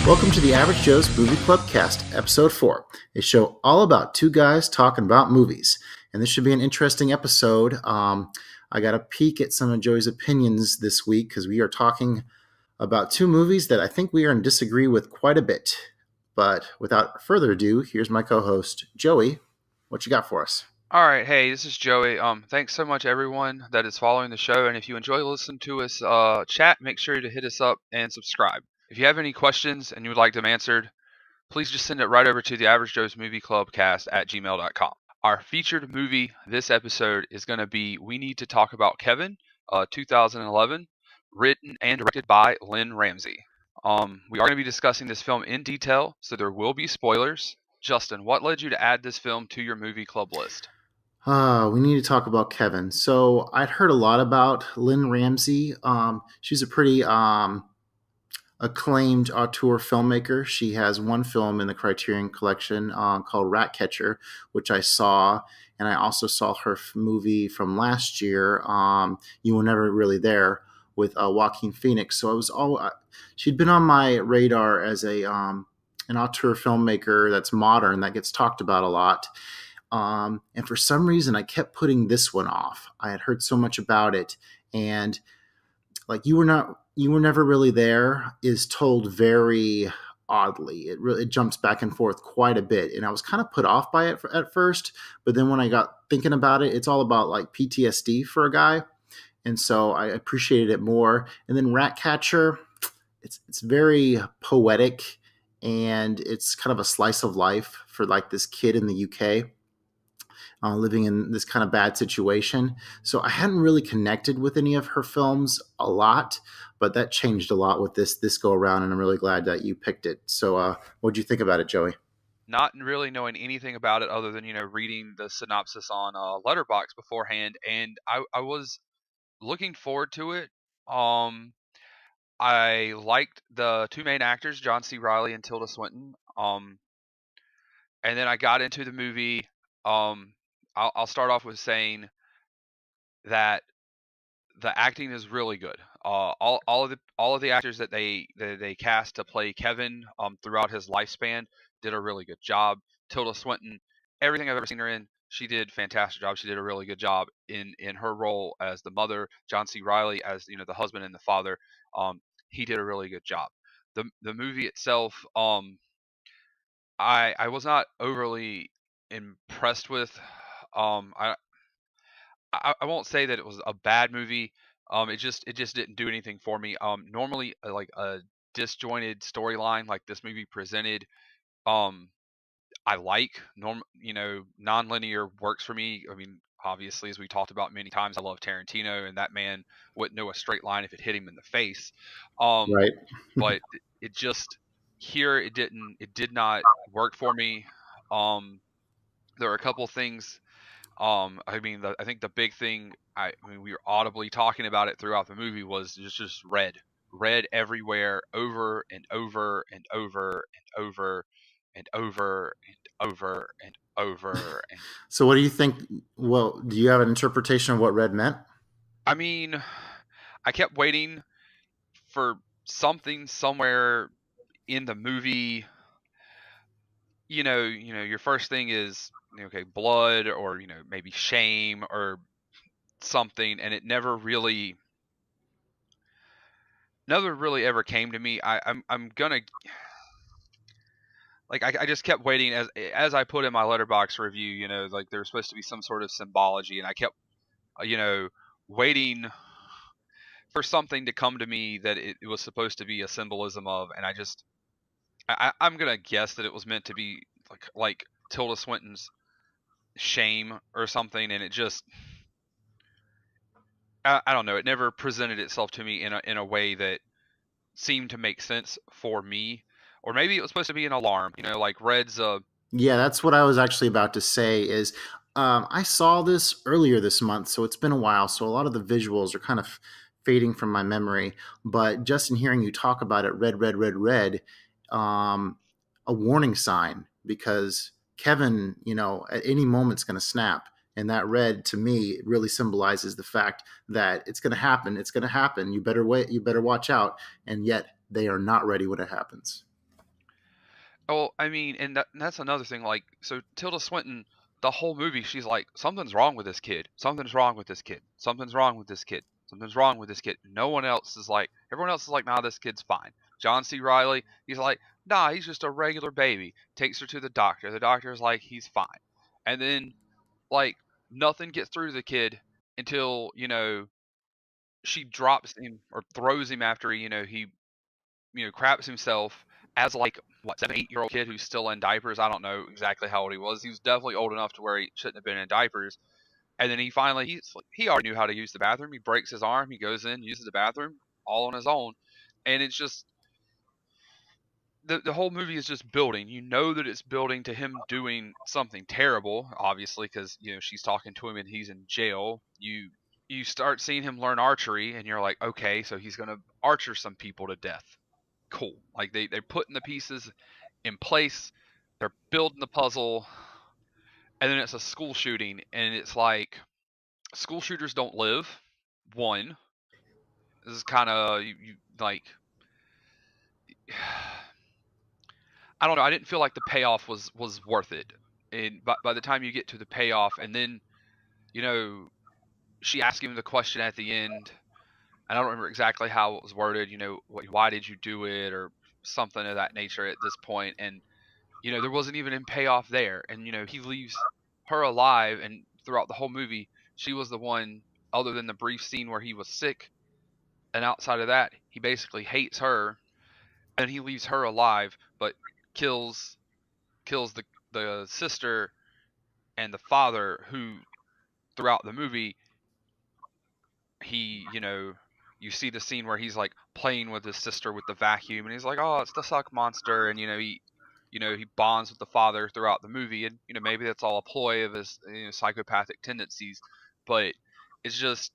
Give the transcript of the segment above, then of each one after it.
Welcome to the Average Joe's Movie Club Cast, Episode 4, a show all about two guys talking about movies. And this should be an interesting episode. I got a peek at some of Joey's opinions this week because we are talking about two movies that I think we are in disagree with quite a bit. But without further ado, here's my co-host, Joey. What you got for us? All right, hey, this is Joey. Thanks so much everyone that is following the show, and if you enjoy listening to us chat, make sure to hit us up and subscribe. If you have any questions and you would like them answered, please just send it right over to the Average Joe's Movie Club Cast at gmail.com. Our featured movie this episode is going to be We Need to Talk About Kevin, 2011, written and directed by Lynn Ramsey. We are going to be discussing this film in detail, so there will be spoilers. Justin, what led you to add this film to your movie club list? We need to talk about Kevin. So I'd heard a lot about Lynn Ramsey. She's a pretty acclaimed auteur filmmaker. She has one film in the Criterion Collection called Ratcatcher, which I saw, and I also saw her movie from last year, You Were Never Really There, with Joaquin Phoenix. So she'd been on my radar as an auteur filmmaker that's modern, that gets talked about a lot. And for some reason, I kept putting this one off. I had heard so much about it, and like You Were Never Really There is told very oddly. It jumps back and forth quite a bit, and I was kind of put off by it at first. But then when I got thinking about it, it's all about like PTSD for a guy, and so I appreciated it more. And then Ratcatcher, it's very poetic, and it's kind of a slice of life for like this kid in the UK. Living in this kind of bad situation. So I hadn't really connected with any of her films a lot, but that changed a lot with this go around, and I'm really glad that you picked it. So what'd you think about it, Joey? Not really knowing anything about it other than reading the synopsis on Letterboxd beforehand, and I was looking forward to it. I liked the two main actors, John C. Reilly and Tilda Swinton. And then I got into the movie. I'll start off with saying that the acting is really good. All of the actors that they cast to play Kevin throughout his lifespan did a really good job. Tilda Swinton, everything I've ever seen her in, she did a fantastic job. She did a really good job in her role as the mother. John C. Reilly as the husband and the father. He did a really good job. The movie itself, I was not overly impressed with. I won't say that it was a bad movie. It just didn't do anything for me. Normally, like a disjointed storyline like this movie presented, um, I like non-linear works for me. I mean, obviously, as we talked about many times, I love Tarantino, and that man wouldn't know a straight line if it hit him in the face. Um, Right. but it just here it did not work for me. Um, there are a couple things. I think the big thing, I mean, we were audibly talking about it throughout the movie was just red everywhere, over and over and over and over and over and over and over. And So what do you think? Well, do you have an interpretation of what red meant? I mean, I kept waiting for something somewhere in the movie. Your first thing is okay, blood, or maybe shame or something, and it never really ever came to me. I'm gonna like I just kept waiting as I put in my letterbox review. Like there was supposed to be some sort of symbology, and I kept you know waiting for something to come to me that it was supposed to be a symbolism of, and I'm gonna guess that it was meant to be like Tilda Swinton's shame or something, and it just I don't know. It never presented itself to me in a way that seemed to make sense for me. Or maybe it was supposed to be an alarm, like Red's Yeah, that's what I was actually about to say. Is I saw this earlier this month, so it's been a while. So a lot of the visuals are kind of fading from my memory. But just in hearing you talk about it, red, red, red, red, um, a warning sign because Kevin, at any moment's going to snap. And that red to me really symbolizes the fact that it's going to happen. It's going to happen. You better wait. You better watch out. And yet they are not ready when it happens. Oh, I mean, and that's another thing. Like, so Tilda Swinton, the whole movie, she's like, something's wrong with this kid. Something's wrong with this kid. Something's wrong with this kid. Something's wrong with this kid. No one else is like, everyone else is like, nah, this kid's fine. John C. Riley, he's like, nah, he's just a regular baby. Takes her to the doctor. The doctor's like, he's fine. And then, like, nothing gets through to the kid until, she drops him or throws him after he craps himself as like what 7, 8 year old kid who's still in diapers. I don't know exactly how old he was. He was definitely old enough to where he shouldn't have been in diapers. And then he already knew how to use the bathroom. He breaks his arm. He goes in, uses the bathroom all on his own, and it's just the whole movie is just building. You know that it's building to him doing something terrible, obviously, because she's talking to him and he's in jail. You start seeing him learn archery, and you're like, okay, so he's gonna archer some people to death. Cool. Like they're putting the pieces in place, they're building the puzzle, and then it's a school shooting, and it's like school shooters don't live. One, this is kind of you like. I don't know. I didn't feel like the payoff was worth it. And by the time you get to the payoff, and then you know she asked him the question at the end. I don't remember exactly how it was worded. Why did you do it, or something of that nature at this point. And there wasn't even any payoff there. And he leaves her alive, and throughout the whole movie, she was the one. Other than the brief scene where he was sick, and outside of that, he basically hates her, and he leaves her alive, but kills the sister and the father, who throughout the movie he you see the scene where he's like playing with his sister with the vacuum, and he's like, oh, it's the suck monster. And he bonds with the father throughout the movie, and maybe that's all a ploy of his psychopathic tendencies, but it's just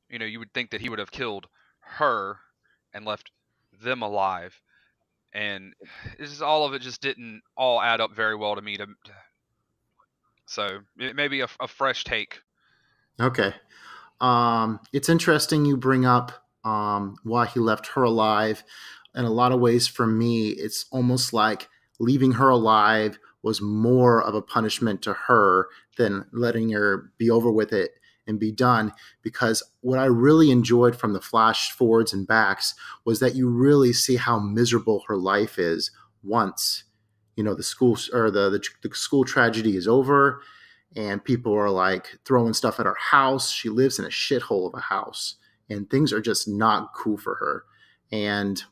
you would think that he would have killed her and left them alive. And it's just, all of it just didn't all add up very well to me. So it may be a fresh take. Okay. It's interesting you bring up why he left her alive. In a lot of ways, for me, it's almost like leaving her alive was more of a punishment to her than letting her be over with it and be done. Because what I really enjoyed from the flash forwards and backs was that you really see how miserable her life is once the school or the school tragedy is over, and people are like throwing stuff at her house. She lives in a shithole of a house, and things are just not cool for her. And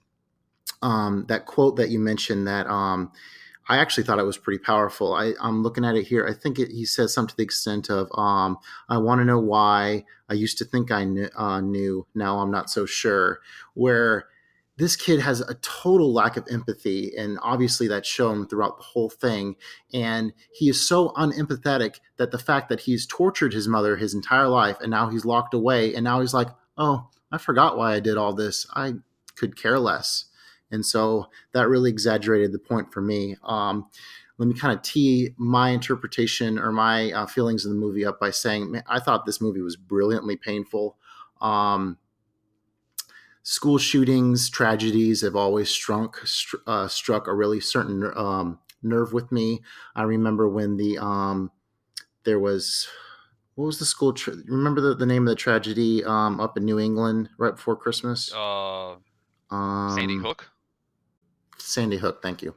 that quote that you mentioned, that I actually thought it was pretty powerful. I'm looking at it here. I think he says something to the extent of, "I want to know why. I used to think I knew. Now I'm not so sure." Where this kid has a total lack of empathy, and obviously that's shown throughout the whole thing. And he is so unempathetic that the fact that he's tortured his mother his entire life, and now he's locked away, and now he's like, "Oh, I forgot why I did all this. I could care less." And so that really exaggerated the point for me. Let me kind of tee my interpretation or my feelings of the movie up by saying, man, I thought this movie was brilliantly painful. School shootings, tragedies have always struck a really certain nerve with me. I remember when there was, what was the school? Remember the name of the tragedy up in New England right before Christmas? Sandy Um, Hook. Sandy Hook. Thank you.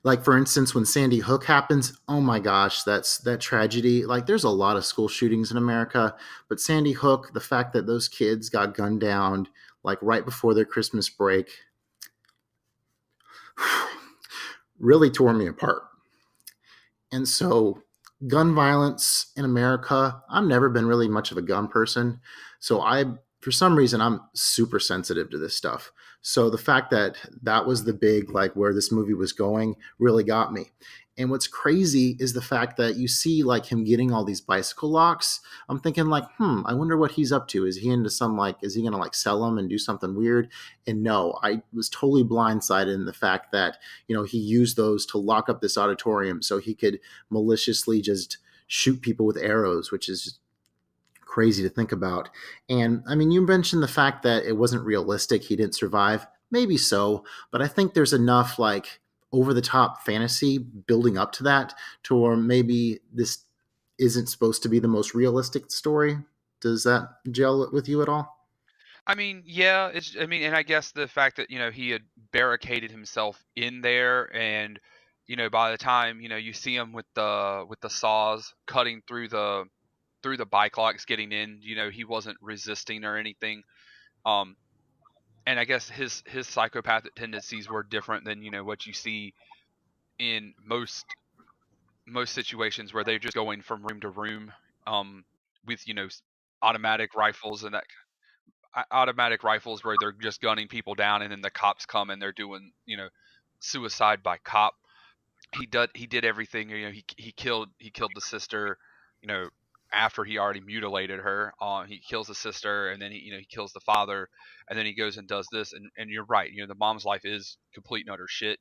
Like, for instance, when Sandy Hook happens, oh my gosh, that tragedy. Like, there's a lot of school shootings in America, but Sandy Hook, the fact that those kids got gunned down like right before their Christmas break, really tore me apart. And so, gun violence in America, I've never been really much of a gun person. So for some reason, I'm super sensitive to this stuff. So the fact that that was the big, like, where this movie was going really got me. And what's crazy is the fact that you see like him getting all these bicycle locks. I'm thinking like, I wonder what he's up to. Is he into some, like, is he going to like sell them and do something weird? And no, I was totally blindsided in the fact that, he used those to lock up this auditorium so he could maliciously just shoot people with arrows, which is crazy to think about. And I mean, you mentioned the fact that it wasn't realistic. He didn't survive. Maybe so, but I think there's enough like over the top fantasy building up to that, to where maybe this isn't supposed to be the most realistic story. Does that gel with you at all? I mean, yeah, it's I mean, and I guess the fact that, he had barricaded himself in there, and by the time, you see him with the saws cutting through the bike locks getting in, he wasn't resisting or anything. Um and I guess his psychopathic tendencies were different than, what you see in most situations where they're just going from room to room, um with, automatic rifles and that automatic rifles where they're just gunning people down, and then the cops come and they're doing, suicide by cop. He did everything. He killed the sister, you know after he already mutilated her. He kills the sister, and then he kills the father, and then he goes and does this. And you're right. The mom's life is complete and utter shit.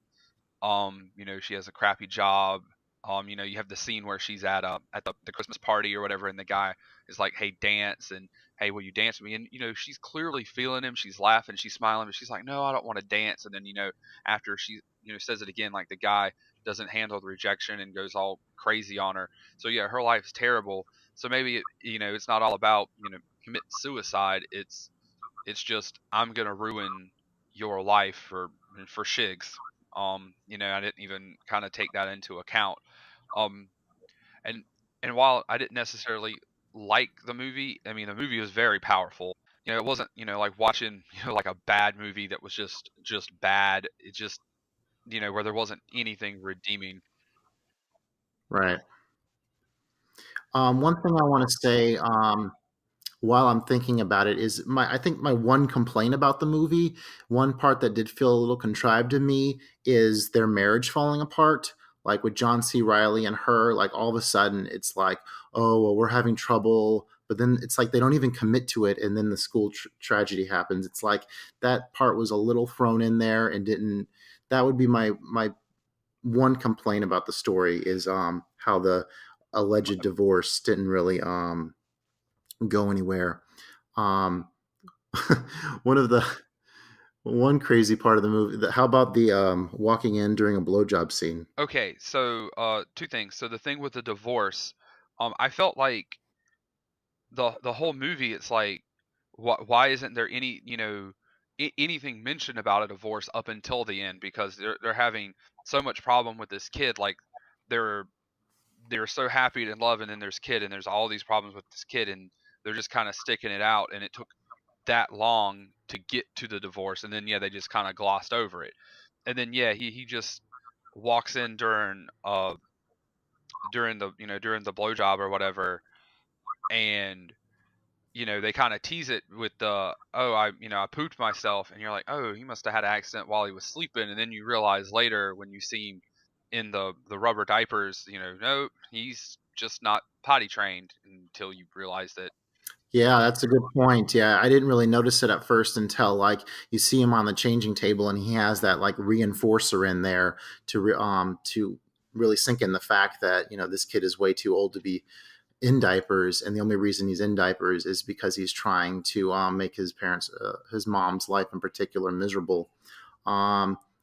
She has a crappy job. You have the scene where she's at the Christmas party or whatever, and the guy is like, "Hey, dance," and "Hey, will you dance with me?" And she's clearly feeling him. She's laughing, she's smiling, but she's like, "No, I don't want to dance." And then after she says it again, like the guy doesn't handle the rejection and goes all crazy on her. So yeah, her life's terrible. So maybe it's not all about committing suicide. It's just, I'm gonna ruin your life for shigs. I didn't even kind of take that into account. Um, and and while I didn't necessarily like the movie, I mean the movie was very powerful. It wasn't like watching like a bad movie that was just bad. It just where there wasn't anything redeeming. Right. One thing I want to say, while I'm thinking about it, is I think my one complaint about the movie, one part that did feel a little contrived to me, is their marriage falling apart. Like with John C. Riley and her, like all of a sudden it's like, oh, well, we're having trouble. But then it's like they don't even commit to it, and then the school tragedy happens. It's like that part was a little thrown in there and didn't. That would be my one complaint about the story, is how the alleged divorce didn't really go anywhere. Um, one of the one crazy part of the movie. How about the walking in during a blowjob scene? Okay, so two things. So the thing with the divorce, I felt like the whole movie, it's like, why isn't there any anything mentioned about a divorce up until the end? Because they're having so much problem with this kid. Like they're they're so happy and love, and then there's kid, and there's all these problems with this kid, and they're just kind of sticking it out, and it took that long to get to the divorce, and then yeah, they just kind of glossed over it. And then yeah, he just walks in during the blowjob or whatever, and they kind of tease it with the, "Oh, I pooped myself," and you're like, "Oh, he must have had an accident while he was sleeping," and then you realize later when you see him in the rubber diapers, no, he's just not potty trained, until you realize that. Yeah, that's a good point. Yeah, I didn't really notice it at first until like you see him on the changing table and he has that like reinforcer in there to really sink in the fact that this kid is way too old to be in diapers, and the only reason he's in diapers is because he's trying to make his mom's life in particular, miserable.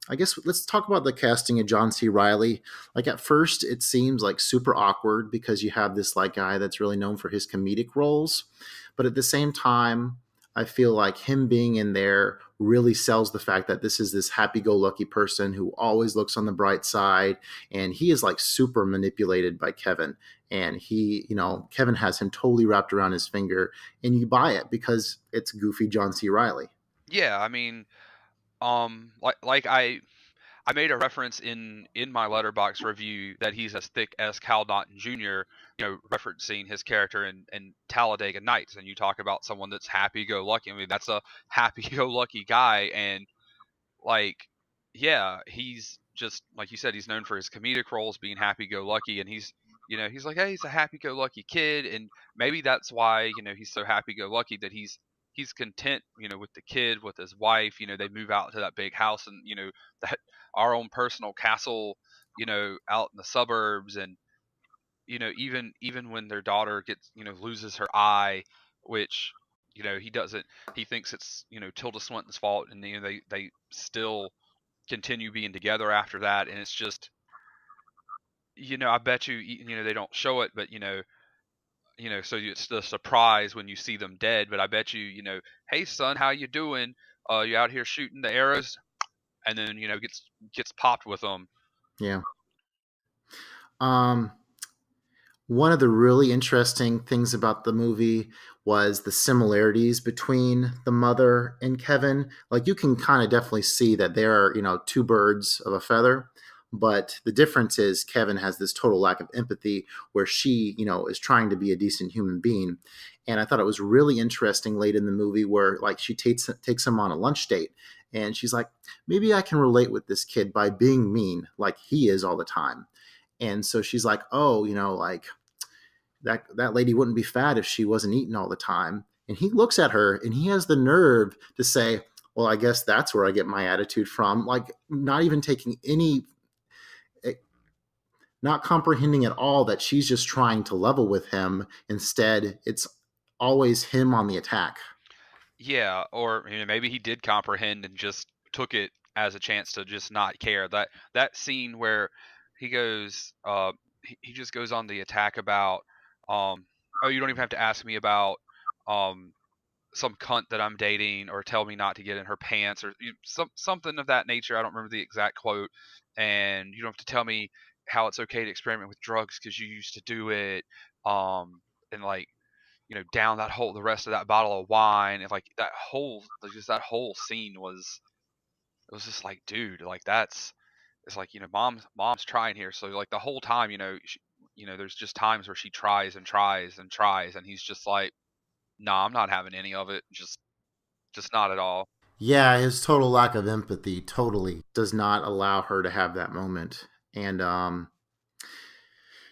I guess let's talk about the casting of John C. Riley. Like at first, it seems like super awkward because you have this like guy that's really known for his comedic roles, but at the same time, I feel like him being in there really sells the fact that this is this happy-go-lucky person who always looks on the bright side, and he is like super manipulated by Kevin, and Kevin has him totally wrapped around his finger, and you buy it because it's goofy John C. Riley. Yeah, I mean, like I made a reference in my letterbox review that he's as thick as Cal Naughton Jr., referencing his character in Talladega Nights. And you talk about someone that's happy go lucky. I mean, that's a happy go lucky guy. And like, yeah, he's just, like you said, he's known for his comedic roles, being happy go lucky. And he's like, hey, he's a happy go lucky kid. And maybe that's why, he's so happy go lucky, that he's content, with the kid, with his wife. They move out to that big house, and that our own personal castle, out in the suburbs. And even when their daughter gets, loses her eye, which he doesn't, he thinks it's Tilda Swinton's fault, and they still continue being together after that, and it's just, I bet you, they don't show it, but so it's the surprise when you see them dead. But I bet you, hey son, how you doing? You out here shooting the arrows, and then gets popped with them. Yeah. Um, One of the really interesting things about the movie was the similarities between the mother and Kevin. Like you can kind of definitely see that they are, two birds of a feather. But the difference is Kevin has this total lack of empathy where she, is trying to be a decent human being. And I thought it was really interesting late in the movie where like she takes him on a lunch date and she's like, maybe I can relate with this kid by being mean like he is all the time. And so she's like, oh, like that lady wouldn't be fat if she wasn't eating all the time. And he looks at her and he has the nerve to say, well, I guess that's where I get my attitude from. Like not even taking any, not comprehending at all that she's just trying to level with him. Instead, it's always him on the attack. Yeah, or maybe he did comprehend and just took it as a chance to just not care. That scene where he goes, he just goes on the attack about, oh, you don't even have to ask me about, um, some cunt that I'm dating, or tell me not to get in her pants, or something of that nature. I don't remember the exact quote. And you don't have to tell me how it's okay to experiment with drugs because you used to do it. And like, down the rest of that bottle of wine, and like that whole scene was, it was just like, dude, like it's like, mom's trying here. So like the whole time, there's just times where she tries and tries and tries, and he's just like, nah, I'm not having any of it. Just not at all. Yeah, his total lack of empathy totally does not allow her to have that moment. And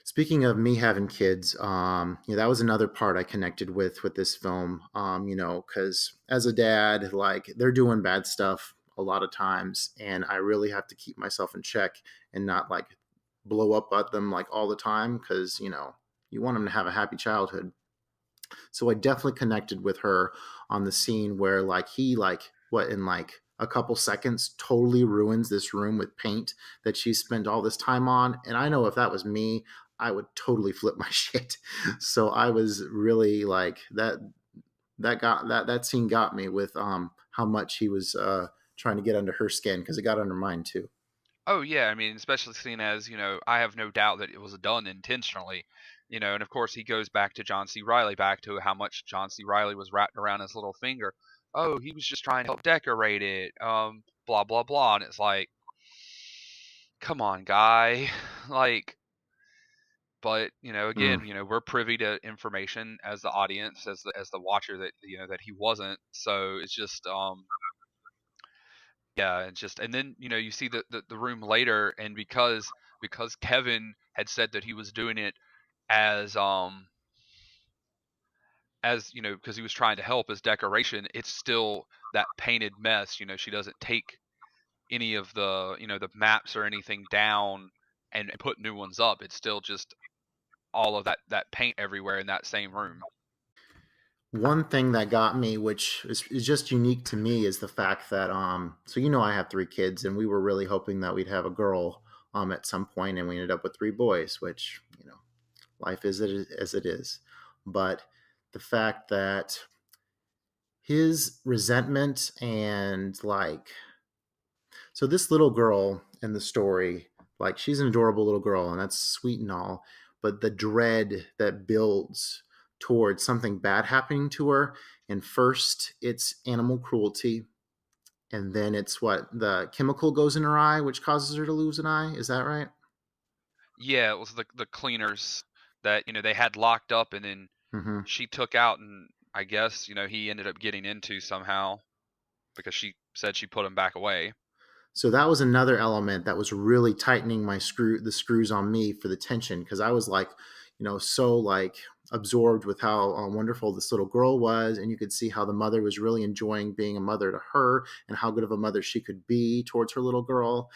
speaking of me having kids, that was another part I connected with this film. Because as a dad, like they're doing bad stuff a lot of times, and I really have to keep myself in check and not like blow up at them like all the time because you want them to have a happy childhood. So I definitely connected with her on the scene where like he like what in like a couple seconds totally ruins this room with paint that she spent all this time on. And I know if that was me, I would totally flip my shit. So I was really like that scene got me with how much he was trying to get under her skin because it got under mine too. Oh yeah, I mean, especially seeing as, I have no doubt that it was done intentionally. And of course he goes back to John C. Riley, back to how much John C. Riley was wrapped around his little finger. Oh, he was just trying to help decorate it. Blah blah blah. And it's like, come on, guy. Like, but Mm. again, we're privy to information as the audience, as the watcher, that that he wasn't. So it's just, yeah, and just, and then you see the room later, and because Kevin had said that he was doing it as, because he was trying to help as decoration, it's still that painted mess. She doesn't take any of the maps or anything down and put new ones up. It's still just all of that paint everywhere in that same room. One thing that got me, which is just unique to me, is the fact that so I have three kids, and we were really hoping that we'd have a girl at some point, and we ended up with three boys, which life is as it is. But the fact that his resentment and like so this little girl in the story, like she's an adorable little girl, and that's sweet and all, but the dread that builds towards something bad happening to her, and first it's animal cruelty, and then it's what the chemical goes in her eye, which causes her to lose an eye. Is that right? Yeah, it was the cleaners that they had locked up, and then Mm-hmm. she took out, and I guess he ended up getting into somehow, because she said she put him back away. So that was another element that was really tightening the screws on me for the tension because I was like, so like absorbed with how wonderful this little girl was, and you could see how the mother was really enjoying being a mother to her and how good of a mother she could be towards her little girl.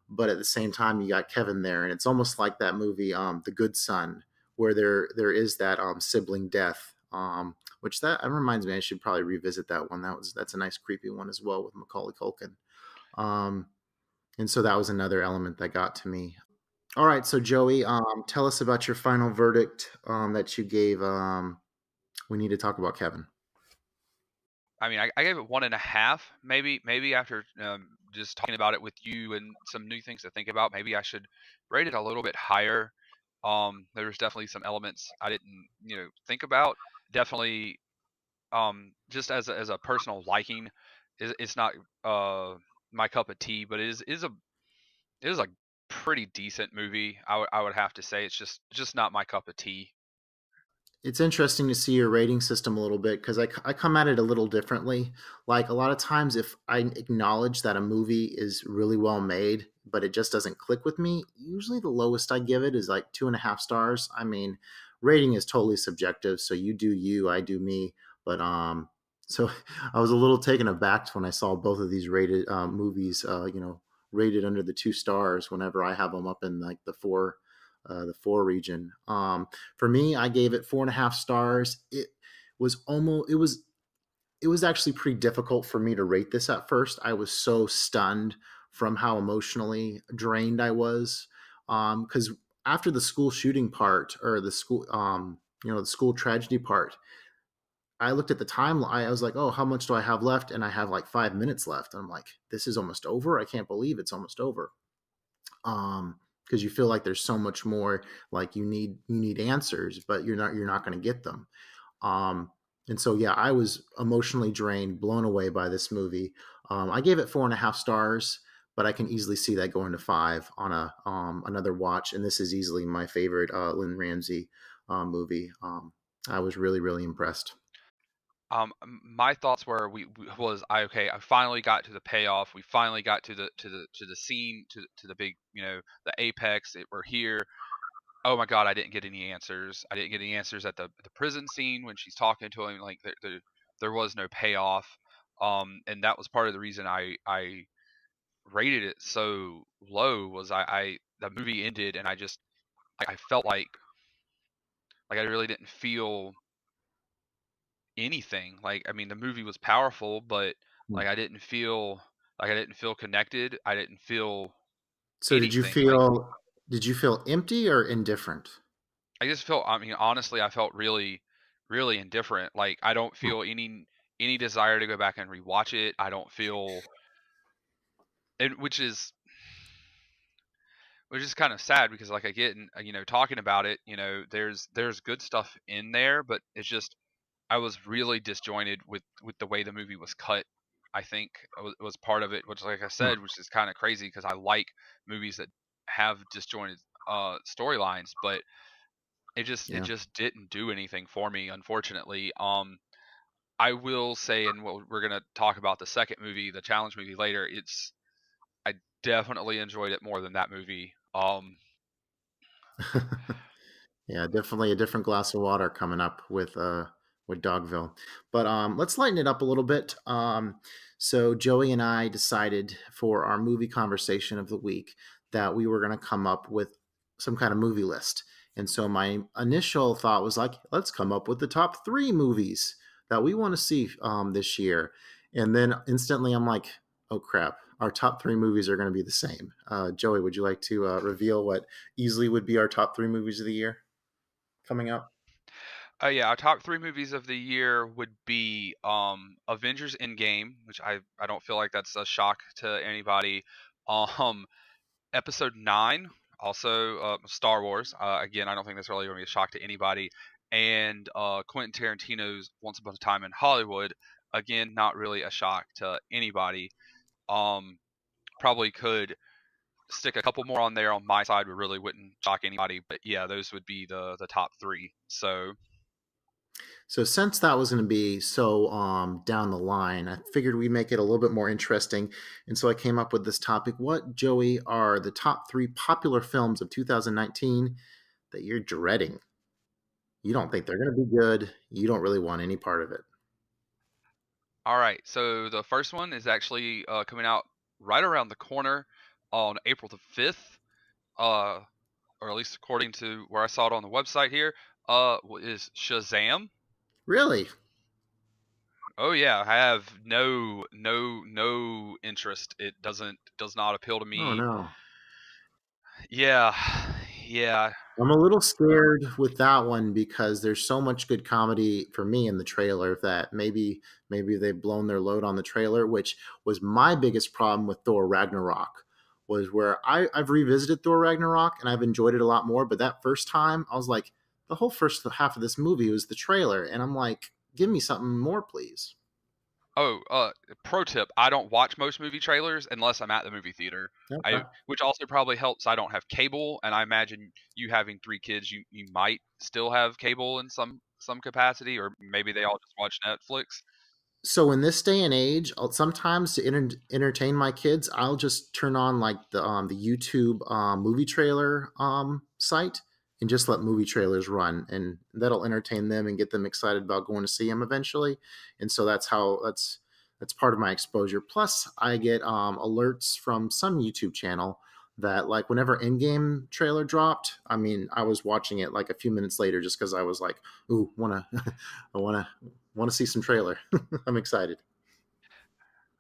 But at the same time, you got Kevin there, and it's almost like that movie, The Good Son, where there is that sibling death. Which that reminds me, I should probably revisit that one. That's a nice creepy one as well with Macaulay Culkin. Um, And so that was another element that got to me. All right, so Joey, tell us about your final verdict that you gave. We need to talk about Kevin. I mean, I gave it 1.5. Maybe after just talking about it with you and some new things to think about, maybe I should rate it a little bit higher. There's definitely some elements I didn't, think about. Definitely, just as a personal liking, it's not uh my cup of tea, but it is a pretty decent movie. I would have to say it's just not my cup of tea. It's interesting to see your rating system a little bit because I come at it a little differently. Like a lot of times, if I acknowledge that a movie is really well made, but it just doesn't click with me, usually the lowest I give it is like 2.5 stars. I mean, rating is totally subjective, so you do you, I do me. But so I was a little taken aback when I saw both of these rated movies, rated under the 2 stars. Whenever I have them up in like the four region. For me, I gave it 4.5 stars. It was actually pretty difficult for me to rate this at first. I was so stunned from how emotionally drained I was. Because after the school shooting part or the school tragedy part, I looked at the time. I was like, oh, how much do I have left? And I have like 5 minutes left. And I'm like, this is almost over. I can't believe it's almost over. Because you feel like there's so much more, like you need answers, but you're not going to get them. um and so yeah, I was emotionally drained, blown away by this movie. I gave it 4.5 stars, but I can easily see that going to 5 on a another watch, and this is easily my favorite Lynn Ramsey movie. I was really, really impressed. My thoughts were I finally got to the payoff. We finally got to the scene, to the big, the apex. We're here. Oh my god, I didn't get any answers. I didn't get any answers at the prison scene when she's talking to him. Like there was no payoff. And that was part of the reason I rated it so low. Was I the movie ended and I felt like I really didn't feel anything. Like, I mean, the movie was powerful, but Hmm. like I didn't feel connected. I didn't feel So anything. Like, did you feel empty or indifferent? I just felt, I mean, honestly, I felt really, really indifferent. Like, I don't Hmm. feel any desire to go back and rewatch it. I don't feel, and which is kind of sad because like I get in, talking about it, there's good stuff in there, but it's just I was really disjointed with the way the movie was cut. I think was part of it, which, like I Hmm. said, which is kind of crazy because I like movies that have disjointed storylines, but it Yeah. just didn't do anything for me, unfortunately. I will say, and we're gonna talk about the second movie, the challenge movie later. I definitely enjoyed it more than that movie. Yeah, definitely a different glass of water coming up with Dogville. But let's lighten it up a little bit. So Joey and I decided for our movie conversation of the week that we were going to come up with some kind of movie list. And so my initial thought was like, let's come up with the top 3 movies that we want to see this year. And then instantly I'm like, oh crap, our top 3 movies are going to be the same. Joey, would you like to reveal what easily would be our top 3 movies of the year coming up? Yeah, our top three movies of the year would be Avengers Endgame, which I don't feel like that's a shock to anybody. Um, Episode 9, also Star Wars. Again, I don't think that's really going to be a shock to anybody. And Quentin Tarantino's Once Upon a Time in Hollywood. Again, not really a shock to anybody. Um, Probably could stick a couple more on there on my side, but really wouldn't shock anybody. But yeah, those would be the top three. So So since that was going to be so down the line, I figured we'd make it a little bit more interesting. And so I came up with this topic. What, Joey, are the top 3 popular films of 2019 that you're dreading? You don't think they're going to be good. You don't really want any part of it. all right, so the first one is actually coming out right around the corner on April the 5th, uh, or at least according to where I saw it on the website here, is Shazam. Really? Oh yeah, I have no interest. It does not appeal to Oh me. no. Yeah, yeah. I'm a little scared with that one because there's so much good comedy for me in the trailer that maybe they've blown their load on the trailer, which was my biggest problem with Thor Ragnarok. Was where I've revisited Thor Ragnarok and I've enjoyed it a lot more, but that first time I was like, the whole first half of this movie was the trailer, and I'm like, give me something more, please. Oh, pro tip: I don't watch most movie trailers unless I'm at the movie theater. Okay. Which also probably helps. I don't have cable, and I imagine you having 3 kids, you might still have cable in some capacity, or maybe they all just watch Netflix. So in this day and age, sometimes to entertain my kids, I'll just turn on like the YouTube movie trailer site and just let movie trailers run, and that'll entertain them and get them excited about going to see them eventually. And so that's part of my exposure. Plus, I get alerts from some YouTube channel that like whenever Endgame trailer dropped, I mean, I was watching it like a few minutes later just because I was like, "Ooh, wanna, I wanna see some trailer." I'm excited.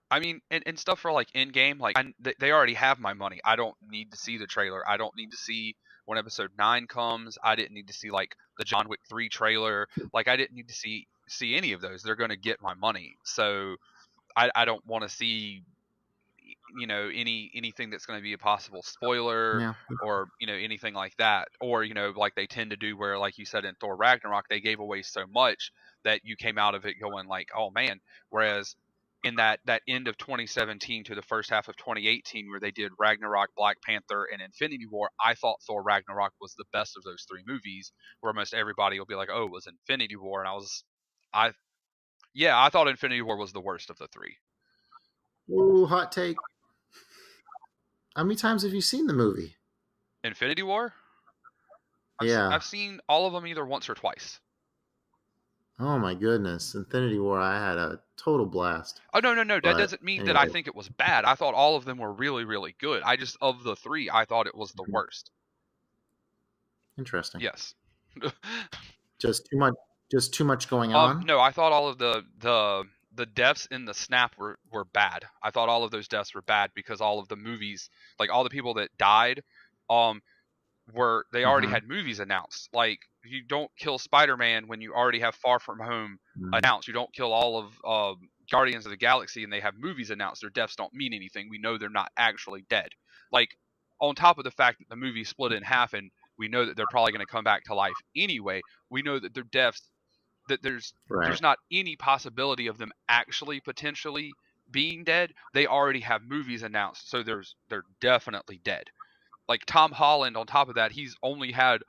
I mean, and stuff for like in game, like they already have my money. I don't need to see the trailer. I don't need to see when episode 9 comes. I didn't need to see like the John Wick 3 trailer. Like I didn't need to see any of those. They're going to get my money. So I don't want to see anything that's going to be a possible spoiler, Yeah. or anything like that, or like they tend to do, where like you said in Thor Ragnarok, they gave away so much that you came out of it going like, oh man. Whereas in that end of 2017 to the first half of 2018, where they did Ragnarok, Black Panther, and Infinity War, I thought Thor Ragnarok was the best of those 3 movies, where most everybody will be like, oh, it was Infinity War. And I yeah, I thought Infinity War was the worst of the 3. Ooh, hot take. How many times have you seen the movie? Infinity War, Yeah. I've seen all of them either once or twice. Oh my goodness. Infinity War, I had a total blast. Oh no, no, no! That But doesn't mean that I anyway, think it was bad. I thought all of them were really, really good. I just, of the 3, I thought it was the worst. interesting. Yes. Just too much going on. No, I thought all of the deaths in the snap were bad. I thought all of those deaths were bad because all of the movies, like all the people that died, um, were they already Hmm. had movies announced. Like you don't kill Spider-Man when you already have Far From Home Hmm. announced. You don't kill all of Guardians of the Galaxy and they have movies announced. Their deaths don't mean anything. We know they're not actually dead. Like on top of the fact that the movie split in half and we know that they're probably going to come back to life anyway, we know that their deaths, that Right. there's not any possibility of them actually potentially being dead. They already have movies announced, so they're definitely dead. Like Tom Holland, on top of that, he's only had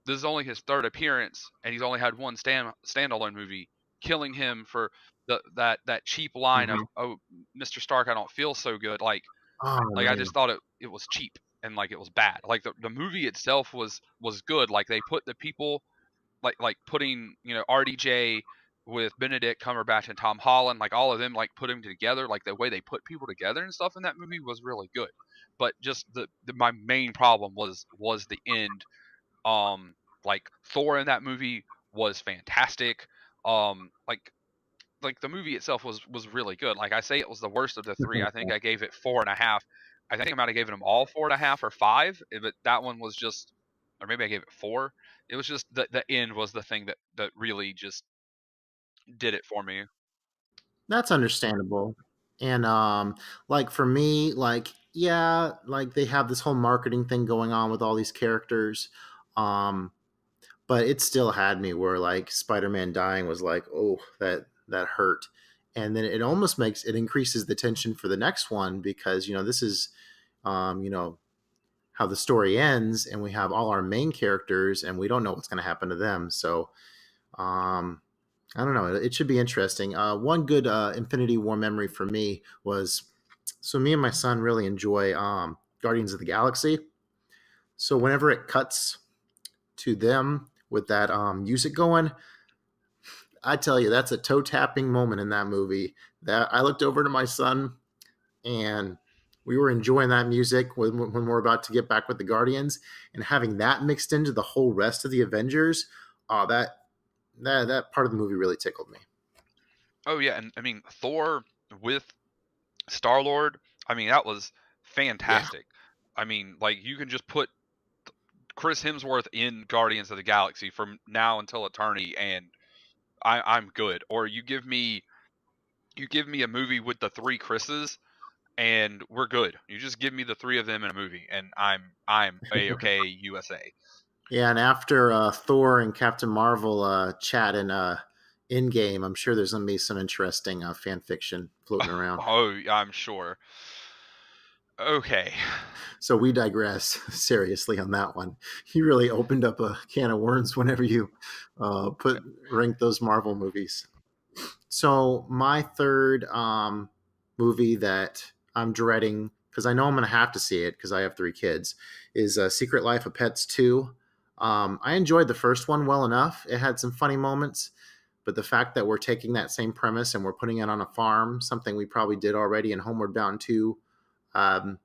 this is only his third appearance, and he's only had one standalone movie. Killing him for that cheap line of, Hmm. "Oh, Mr. Stark, I don't feel so good." Oh Like I man. just thought it was cheap, and like it was bad. Like the movie itself was good. Like they put the people, like putting RDJ with Benedict Cumberbatch and Tom Holland, like all of them, like putting together, like the way they put people together and stuff in that movie was really good. But just my main problem was the end. Like Thor in that movie was fantastic. Like the movie itself was really good. Like I say, it was the worst of the 3. I think I gave it 4.5. I think I might have given them all 4.5 or 5, but that one was just, or maybe I gave it 4. It was just the end was the thing that really just did it for me. That's understandable. And like for me, like yeah, like they have this whole marketing thing going on with all these characters. Um but it still had me where like Spider-Man dying was like, oh, that hurt. And then it almost makes it increases the tension for the next one because this is you know how the story ends and we have all our main characters and we don't know what's going to happen to them. So um I don't know. It should be interesting. One good Infinity War memory for me was so me and my son really enjoy Guardians of the Galaxy. So whenever it cuts to them with that music going, I tell you, that's a toe tapping moment in that movie. That I looked over to my son and we were enjoying that music when we're about to get back with the Guardians, and having that mixed into the whole rest of the Avengers. That part of the movie really tickled me. Oh yeah, and I mean Thor with Star Lord. I mean that was Yeah. fantastic. I mean, like you can just put Chris Hemsworth in Guardians of the Galaxy from now until eternity, and I'm good. Or you give me a movie with the three Chris's, and we're good. You just give me the three of them in a movie, and I'm a okay USA. Yeah, and after Thor and Captain Marvel chat in in-game, I'm sure there's going to be some interesting fan fiction floating around. Oh, I'm sure. Okay. So we digress seriously on that one. You really opened up a can of worms whenever you put rank those Marvel movies. So my third movie that I'm dreading because I know I'm going to have to see it because I have three kids is Secret Life of Pets 2. I enjoyed the first one well enough. It had some funny moments, but the fact that we're taking that same premise and we're putting it on a farm, something we probably did already in Homeward Bound 2, um,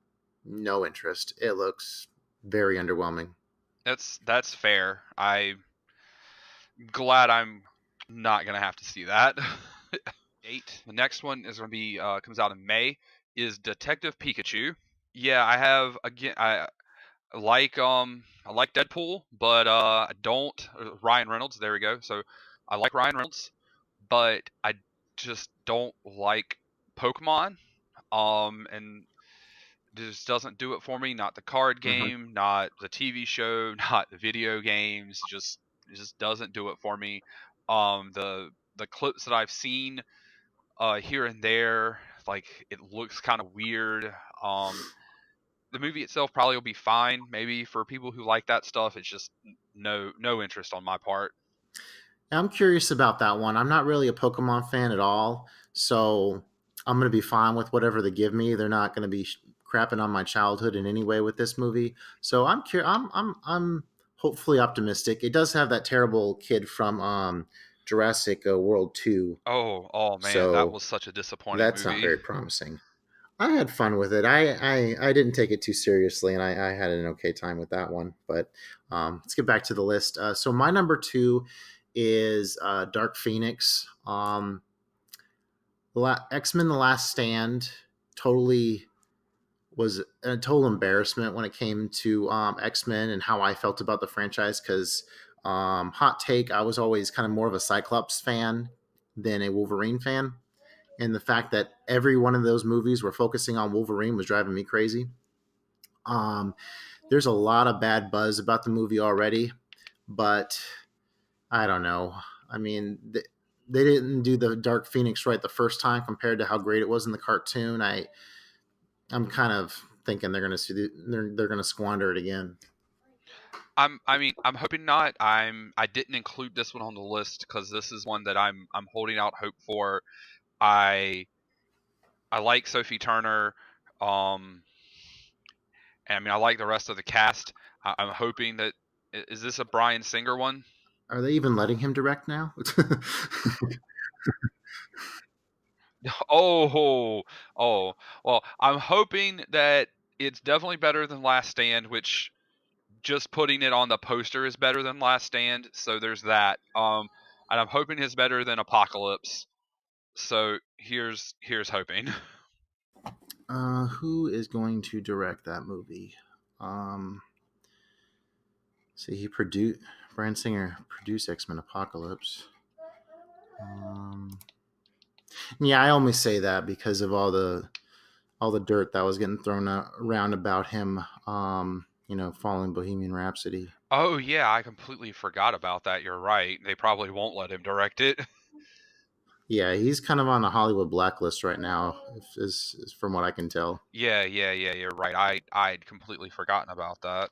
no interest. It looks very underwhelming. That's fair. I'm glad I'm not gonna have to see that. Eight. The next one is gonna be comes out in May. Is Detective Pikachu. Yeah, I have again. I like Deadpool, but I don't Ryan Reynolds. There we go. So I like Ryan Reynolds, but I just don't like Pokemon. And just doesn't do it for me. Not the card Mm-hmm. game, not the TV show, not the video games. Just it just doesn't do it for me. The clips that I've seen here and there, like it looks kind of weird. Um, the movie itself probably will be fine. Maybe for people who like that stuff, it's just no interest on my part. I'm curious about that one. I'm not really a Pokemon fan at all, so I'm going to be fine with whatever they give me. They're not going to be crapping on my childhood in any way with this movie. So I'm hopefully optimistic. It does have that terrible kid from Jurassic World 2, Oh man, that so was such a disappointing that's not movie. very promising. I had fun with it. I didn't take it too seriously, and I had an okay time with that one. But let's get back to the list. So my number two is Dark Phoenix. X Men: The Last Stand totally was a total embarrassment when it came to X Men and how I felt about the franchise. Because hot take, I was always kind of more of a Cyclops fan than a Wolverine fan, and the fact that every one of those movies were focusing on Wolverine was driving me crazy. Um, there's a lot of bad buzz about the movie already, but I don't know. I mean, they didn't do the Dark Phoenix right the first time compared to how great it was in the cartoon. I'm kind of thinking they're going to squander it again. I'm hoping not. I didn't include this one on the list because this is one that I'm holding out hope for. I I like Sophie Turner. Um, and I mean I like the rest of the cast. I'm hoping that is this a Bryan Singer one? Are they even letting him direct now? Oh, oh. Well, I'm hoping that it's definitely better than Last Stand, which just putting it on the poster is better than Last Stand. So there's that. And I'm hoping it's better than Apocalypse. So here's hoping. Who is going to direct that movie? Um, see, he produced Bryan Singer produced X Men Apocalypse. Um, yeah, I only say that because of all the dirt that was getting thrown around about him. Following Bohemian Rhapsody. Oh yeah, I completely forgot about that. You're right. They probably won't let him direct it. Yeah, he's kind of on the Hollywood blacklist right now, is from what I can tell. Yeah. You're right. I'd completely forgotten about that.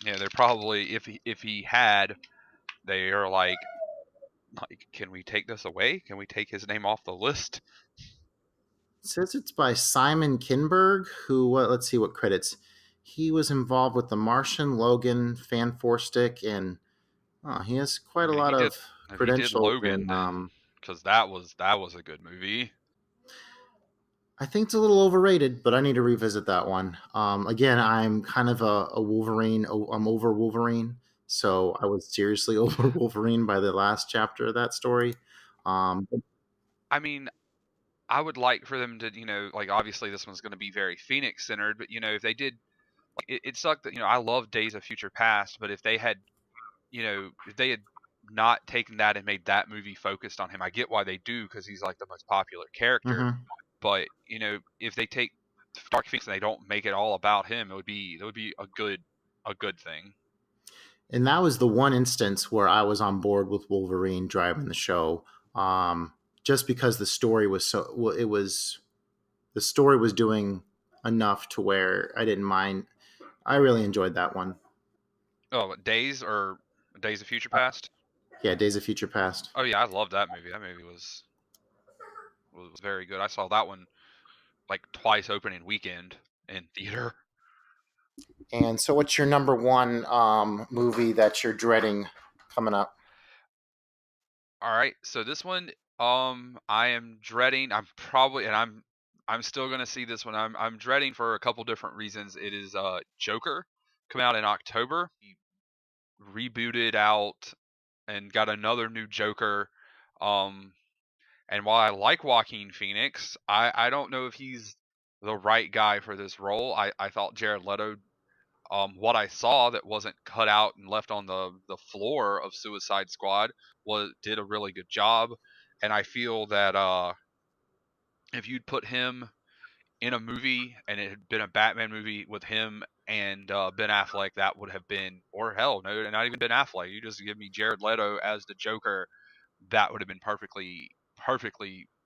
Yeah, they're probably if he had, they are like, can we take this away? Can we take his name off the list? It says it's by Simon Kinberg, who let's see what credits. He was involved with The Martian, Logan, Fan Four Stick, and he has I quite a mean, lot of if he did credentials. Logan, And then because that was a good movie. I think it's a little overrated, but I need to revisit that one. Again, I'm kind of a Wolverine. I'm over Wolverine, so I was seriously over Wolverine by the last chapter of that story. I mean, I would like for them to, like obviously this one's going to be very Phoenix centered, but if they did, it sucked that I love Days of Future Past, but if they had not taken that and made that movie focused on him, I get why they do because he's like the most popular character. Mm-hmm. But if they take Dark Phoenix and they don't make it all about him, it would be a good thing. And that was the one instance where I was on board with Wolverine driving the show, just because the story was so well, it was the story was doing enough to where I didn't mind. I really enjoyed that one. Oh, Days of Future Past. Yeah, Days of Future Past. Oh yeah, I loved that movie. That movie was very good. I saw that one like twice opening weekend in theater. And so, what's your number one movie that you're dreading coming up? All right, so this one, I am dreading. I'm still gonna see this one. I'm dreading for a couple different reasons. It is Joker, coming out in October. He rebooted out and got another new Joker. Um, and while I like Joaquin Phoenix, I don't know if he's the right guy for this role. I thought Jared Leto, what I saw that wasn't cut out and left on the floor of Suicide Squad was did a really good job, and I feel that if you'd put him in a movie and it had been a Batman movie with him and Ben Affleck, that would have been, or hell, no, not even Ben Affleck. You just give me Jared Leto as the Joker, that would have been perfectly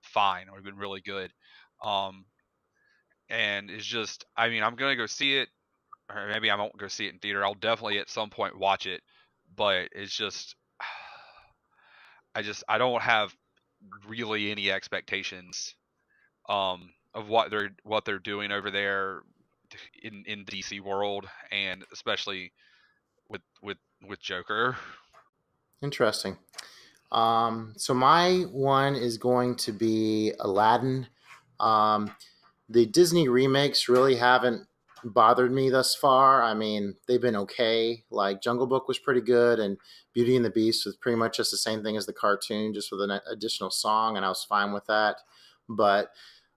fine. It would have been really good. Um, and it's just, I mean, I'm gonna go see it, or maybe I won't go see it in theater. I'll definitely at some point watch it, but it's just, I don't have really any expectations of what they're doing over there in the DC world, and especially with Joker. Interesting. So my one is going to be Aladdin. Um, the Disney remakes really haven't bothered me thus far. I mean, they've been okay. Like Jungle Book was pretty good, and Beauty and the Beast was pretty much just the same thing as the cartoon, just with an additional song, and I was fine with that. But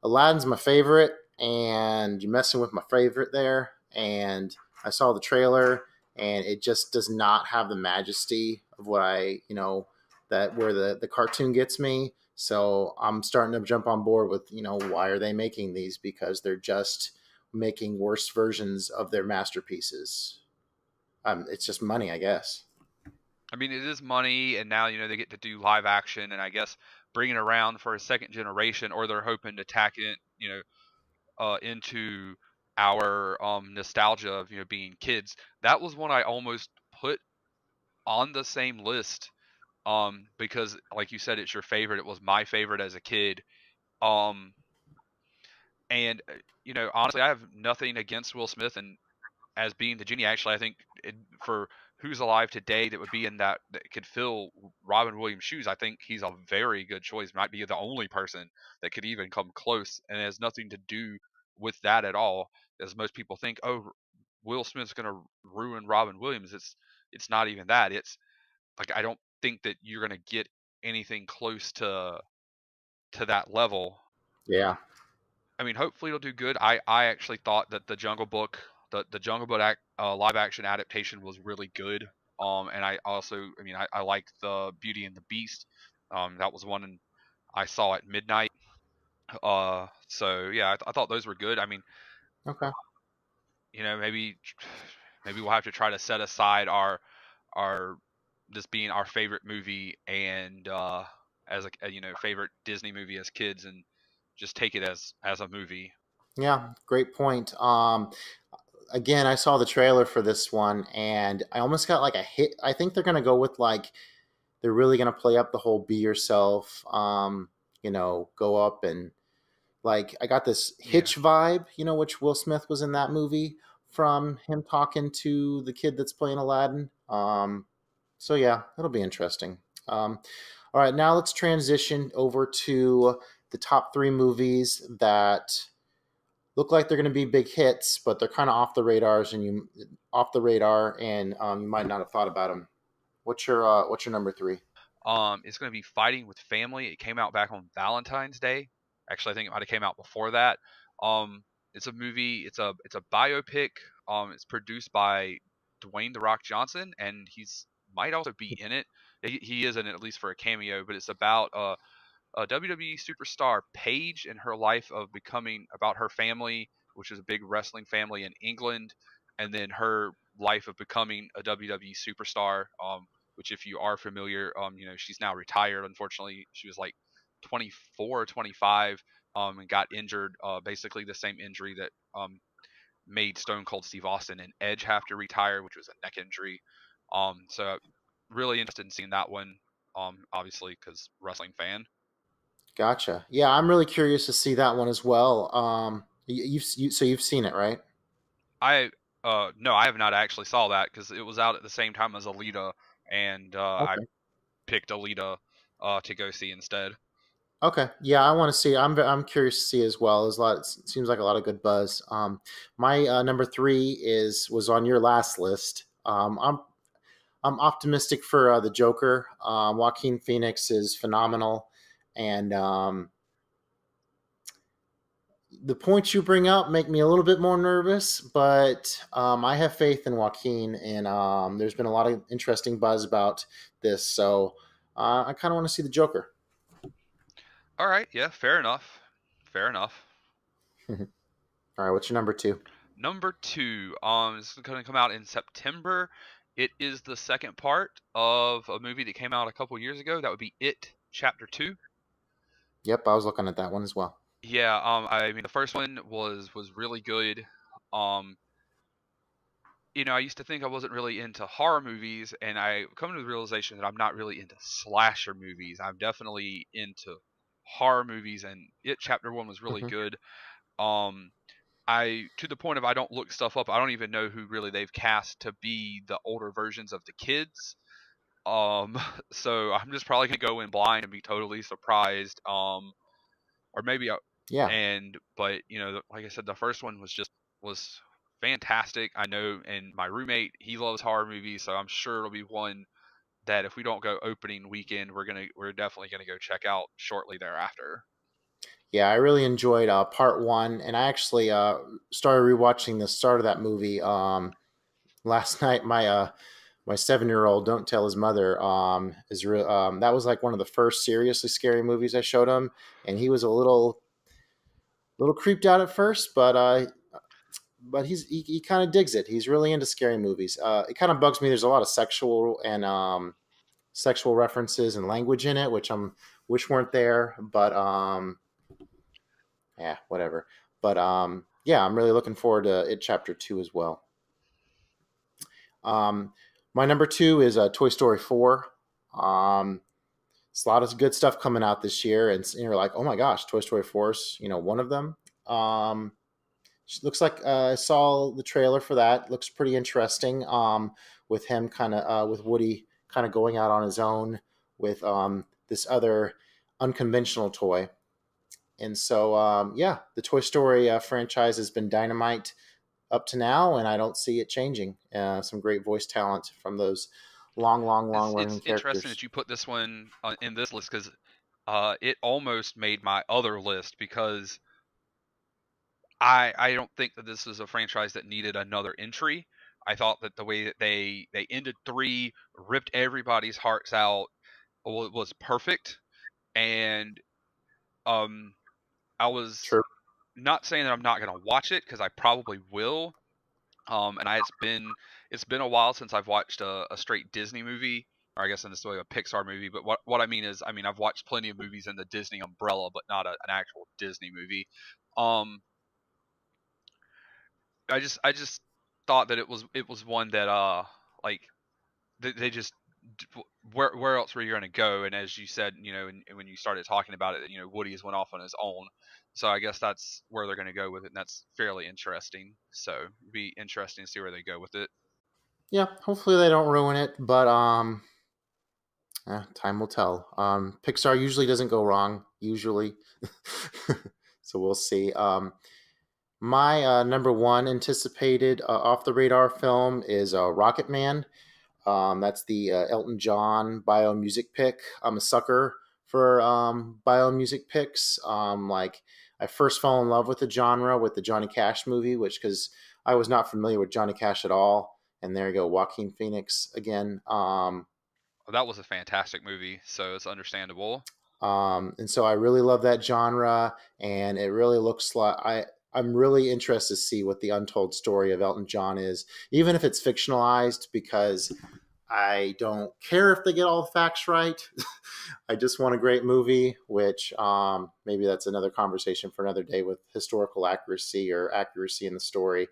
Aladdin's my favorite, and you're messing with my favorite there. And I saw the trailer, and it just does not have the majesty of what that where the cartoon gets me. So I'm starting to jump on board with, why are they making these? Because they're just making worse versions of their masterpieces. It's just money, I guess. I mean, it is money, and now they get to do live action, and I guess bring it around for a second generation, or they're hoping to tack it, into our nostalgia of being kids. That was one I almost put on the same list, because like you said, it's your favorite. It was my favorite as a kid. Um, and honestly, I have nothing against Will Smith and as being the genie. Actually, I think for who's alive today that would be in that could fill Robin Williams' shoes, I think he's a very good choice. Might be the only person that could even come close, and it has nothing to do with that at all. As most people think, oh, Will Smith's going to ruin Robin Williams. It's not even that. It's like I don't think that you're going to get anything close to that level. Yeah. I mean, hopefully it'll do good. I actually thought that the Jungle Book live action adaptation was really good. And I also, I mean, I like the Beauty and the Beast. That was one I saw at midnight. So yeah, I thought those were good. I mean, Okay. maybe we'll have to try to set aside our this being our favorite movie and as a favorite Disney movie as kids, and just take it as a movie. Yeah. Great point. Again, I saw the trailer for this one, and I almost got like a hit. I think they're gonna go with like they're really gonna play up the whole be yourself. Go up and like I got this Yeah. Hitch vibe, which Will Smith was in that movie from him talking to the kid that's playing Aladdin. So yeah, it'll be interesting. All right, now let's transition over to the top three movies that look like they're going to be big hits, but they're kind of off the radar, and you might not have thought about them. What's your number three? It's going to be Fighting with Family. It came out back on Valentine's Day. Actually, I think it might have came out before that. It's a movie. It's a biopic. It's produced by Dwayne the Rock Johnson, and he's might also be in it. He is in it at least for a cameo. But it's about a WWE superstar Paige and her life of becoming about her family, which is a big wrestling family in England, and then her life of becoming a WWE superstar. Which if you are familiar, she's now retired. Unfortunately, she was like 24 or 25, and got injured. Basically the same injury that made Stone Cold Steve Austin and Edge have to retire, which was a neck injury. So really interested in seeing that one. Obviously because wrestling fan. Gotcha. Yeah, I'm really curious to see that one as well. So you've seen it, right? I no, I have not actually saw that because it was out at the same time as Alita, and I Okay. picked Alita to go see instead. Okay. Yeah, I want to see. I'm curious to see as well. There's a lot. It seems like a lot of good buzz. My number three is was on your last list. I'm optimistic for the Joker. Joaquin Phoenix is phenomenal, and the points you bring up make me a little bit more nervous, but I have faith in Joaquin, and there's been a lot of interesting buzz about this. So I kind of want to see the Joker. All right, yeah, fair enough. Fair enough. All right, what's your number two? Number two, this is going to come out in September. It is the second part of a movie that came out a couple years ago. That would be It Chapter Two. Yep, I was looking at that one as well. Yeah, I mean the first one was really good. Um, I used to think I wasn't really into horror movies, and I come to the realization that I'm not really into slasher movies. I'm definitely into horror movies, and It Chapter One was really Hmm. good. Um, I to the point of I don't look stuff up. I don't even know who really they've cast to be the older versions of the kids. So I'm just probably gonna go in blind and be totally surprised. Or maybe Yeah, and but like I said, the first one was fantastic. I know, and my roommate, he loves horror movies, so I'm sure it'll be one that if we don't go opening weekend, we're definitely gonna go check out shortly thereafter. yeah, I really enjoyed part one, and I actually started rewatching the start of that movie last night. My 7 year old, don't tell his mother, is real. That was like one of the first seriously scary movies I showed him, and he was a little creeped out at first, but he kind of digs it. He's really into scary movies. It kind of bugs me. There's a lot of sexual references and language in it, which I'm wish weren't there, but yeah, whatever. But yeah, I'm really looking forward to it chapter two as well. Um, my number two is Toy Story 4. It's a lot of good stuff coming out this year, and you're like, oh my gosh, Toy Story 4 is one of them. Um, looks like I saw the trailer for that. Looks pretty interesting. With him kind of with Woody kind of going out on his own with this other unconventional toy. And so, yeah, the Toy Story franchise has been dynamite up to now, and I don't see it changing. Some great voice talent from those long It's running interesting characters. that you put this one in this list because it almost made my other list because I don't think that this is a franchise that needed another entry. I thought that the way that they ended three, ripped everybody's hearts out, was perfect, and um, I was True. not saying that I'm not gonna watch it because I probably will. And it's been a while since I've watched a straight Disney movie, or I guess in this way a Pixar movie. But what I mean is, I mean I've watched plenty of movies in the Disney umbrella, but not an actual Disney movie. Um, I just thought that it was one that like they just where else were you going to go? And as you said, and when you started talking about it, Woody has went off on his own. So I guess that's where they're going to go with it, and that's fairly interesting. So it'd be interesting to see where they go with it. Yeah, hopefully they don't ruin it, but time will tell. Pixar usually doesn't go wrong, usually. So we'll see. My number one anticipated off the radar film is Rocket Man. That's the Elton John bio music pick. I'm a sucker for bio music picks. Like I first fell in love with the genre with the Johnny Cash movie, which because I was not familiar with Johnny Cash at all. And there you go, Joaquin Phoenix again. Well, that was a fantastic movie, so it's understandable. And so I really love that genre, and it really looks like I'm really interested to see what the untold story of Elton John is, even if it's fictionalized, because I don't care if they get all the facts right. I just want a great movie, which maybe that's another conversation for another day with historical accuracy or accuracy in the story.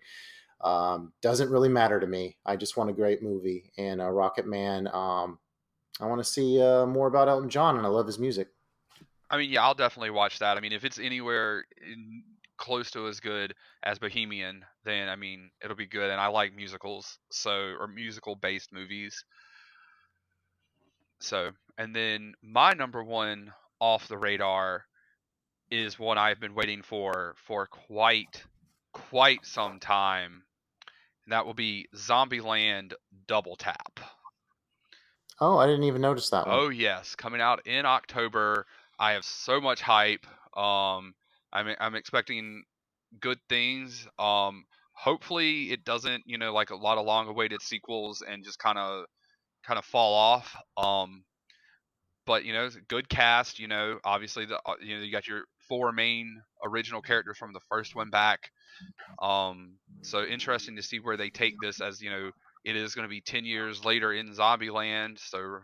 Doesn't really matter to me. I just want a great movie. And Rocket Man, I want to see more about Elton John, and I love his music. I mean, yeah, I'll definitely watch that. I mean, if it's anywhere close to as good as Bohemian, then I mean, it'll be good. And I like musicals, so or musical based movies. So, and then my number one off the radar is one I've been waiting for quite some time, and that will be Zombieland Double Tap. Oh, I didn't even notice that one. Oh yes, coming out in October. I have so much hype. I'm expecting good things. Hopefully it doesn't, like a lot of long-awaited sequels and just kind of fall off. But it's a good cast. Obviously you got your four main original characters from the first one back. So interesting to see where they take this, as it is going to be 10 years later in Zombieland. So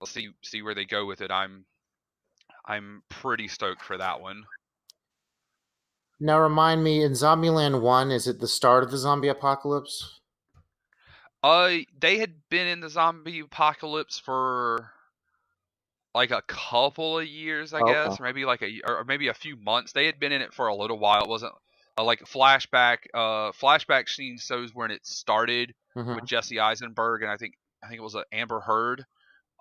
let's see where they go with it. I'm pretty stoked for that one. Now remind me, in Zombieland 1, is it the start of the zombie apocalypse? They had been in the zombie apocalypse for like a couple of years, I Okay. guess, maybe like or maybe a few months. They had been in it for a little while. It wasn't like a flashback. Flashback scene shows when it started with Mm-hmm. Jesse Eisenberg, and I think it was Amber Heard.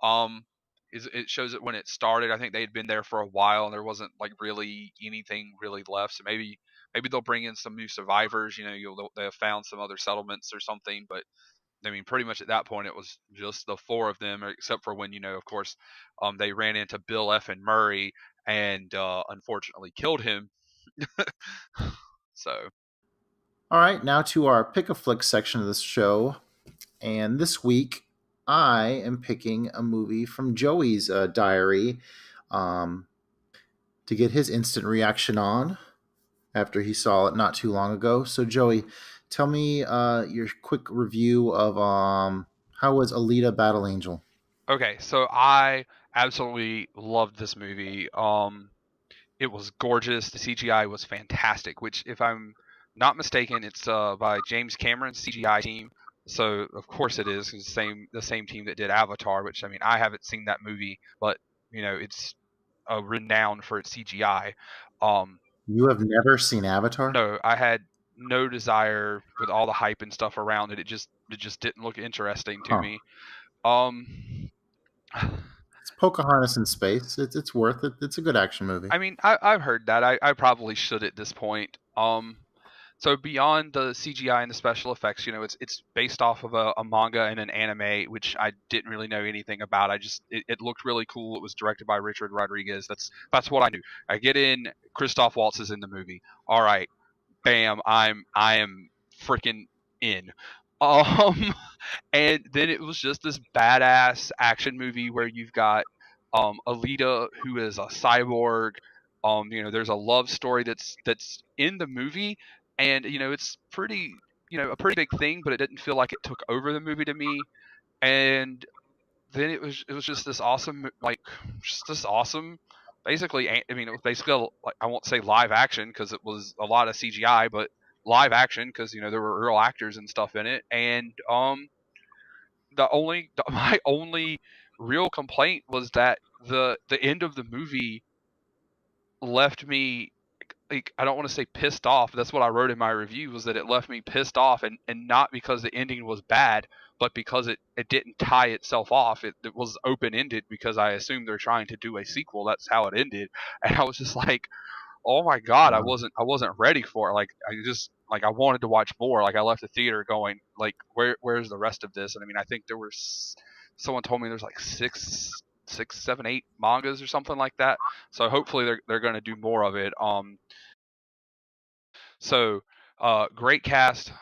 Um, it shows it when it started. I think they had been there for a while, and there wasn't like really anything really left. So maybe they'll bring in some new survivors. They have found some other settlements or something, but I mean, pretty much at that point, it was just the four of them, except for when, of course, they ran into Bill F. and Murray and unfortunately killed him. So, All right, now to our pick a flick section of this show. And this week, I am picking a movie from Joey's diary um, to get his instant reaction on after he saw it not too long ago. So, Joey, tell me your quick review of how was Alita Battle Angel? okay, so I absolutely loved this movie. It was gorgeous. The CGI was fantastic, which, if I'm not mistaken, it's by James Cameron's CGI team. So of course it is. It's the same team that did Avatar, which I mean I haven't seen that movie, but it's renowned for its CGI. Um, You have never seen Avatar? no, I had no desire with all the hype and stuff around it. It just didn't look interesting to Huh. me. Um, It's Pocahontas in space. It's worth it. It's a good action movie. I mean, I've heard that. I probably should at this point. So beyond the CGI and the special effects, it's based off of a manga and an anime, which I didn't really know anything about. It looked really cool. It was directed by Richard Rodriguez. That's what I knew. I get in. Christoph Waltz is in the movie. All right, bam. I am freaking in. Um, and then it was just this badass action movie where you've got Alita, who is a cyborg. There's a love story that's in the movie, and it's pretty, a pretty big thing, but it didn't feel like it took over the movie to me. And then it was just this awesome, like, just this awesome. Basically, I mean, it was basically like, I won't say live action because it was a lot of CGI, but live action because there were real actors and stuff in it. And my only real complaint was that the end of the movie left me, like, I don't want to say pissed off. That's what I wrote in my review, was that it left me pissed off, and not because the ending was bad, but because it didn't tie itself off. It was open ended because I assumed they're trying to do a sequel. That's how it ended, and I was just like, oh my god, Uh, I wasn't ready for it. Like I just like I wanted to watch more. Like I left the theater going like where's the rest of this? And I mean I think there was someone told me there's like six, seven, eight mangas or something like that. So hopefully they're going to do more of it. So great cast: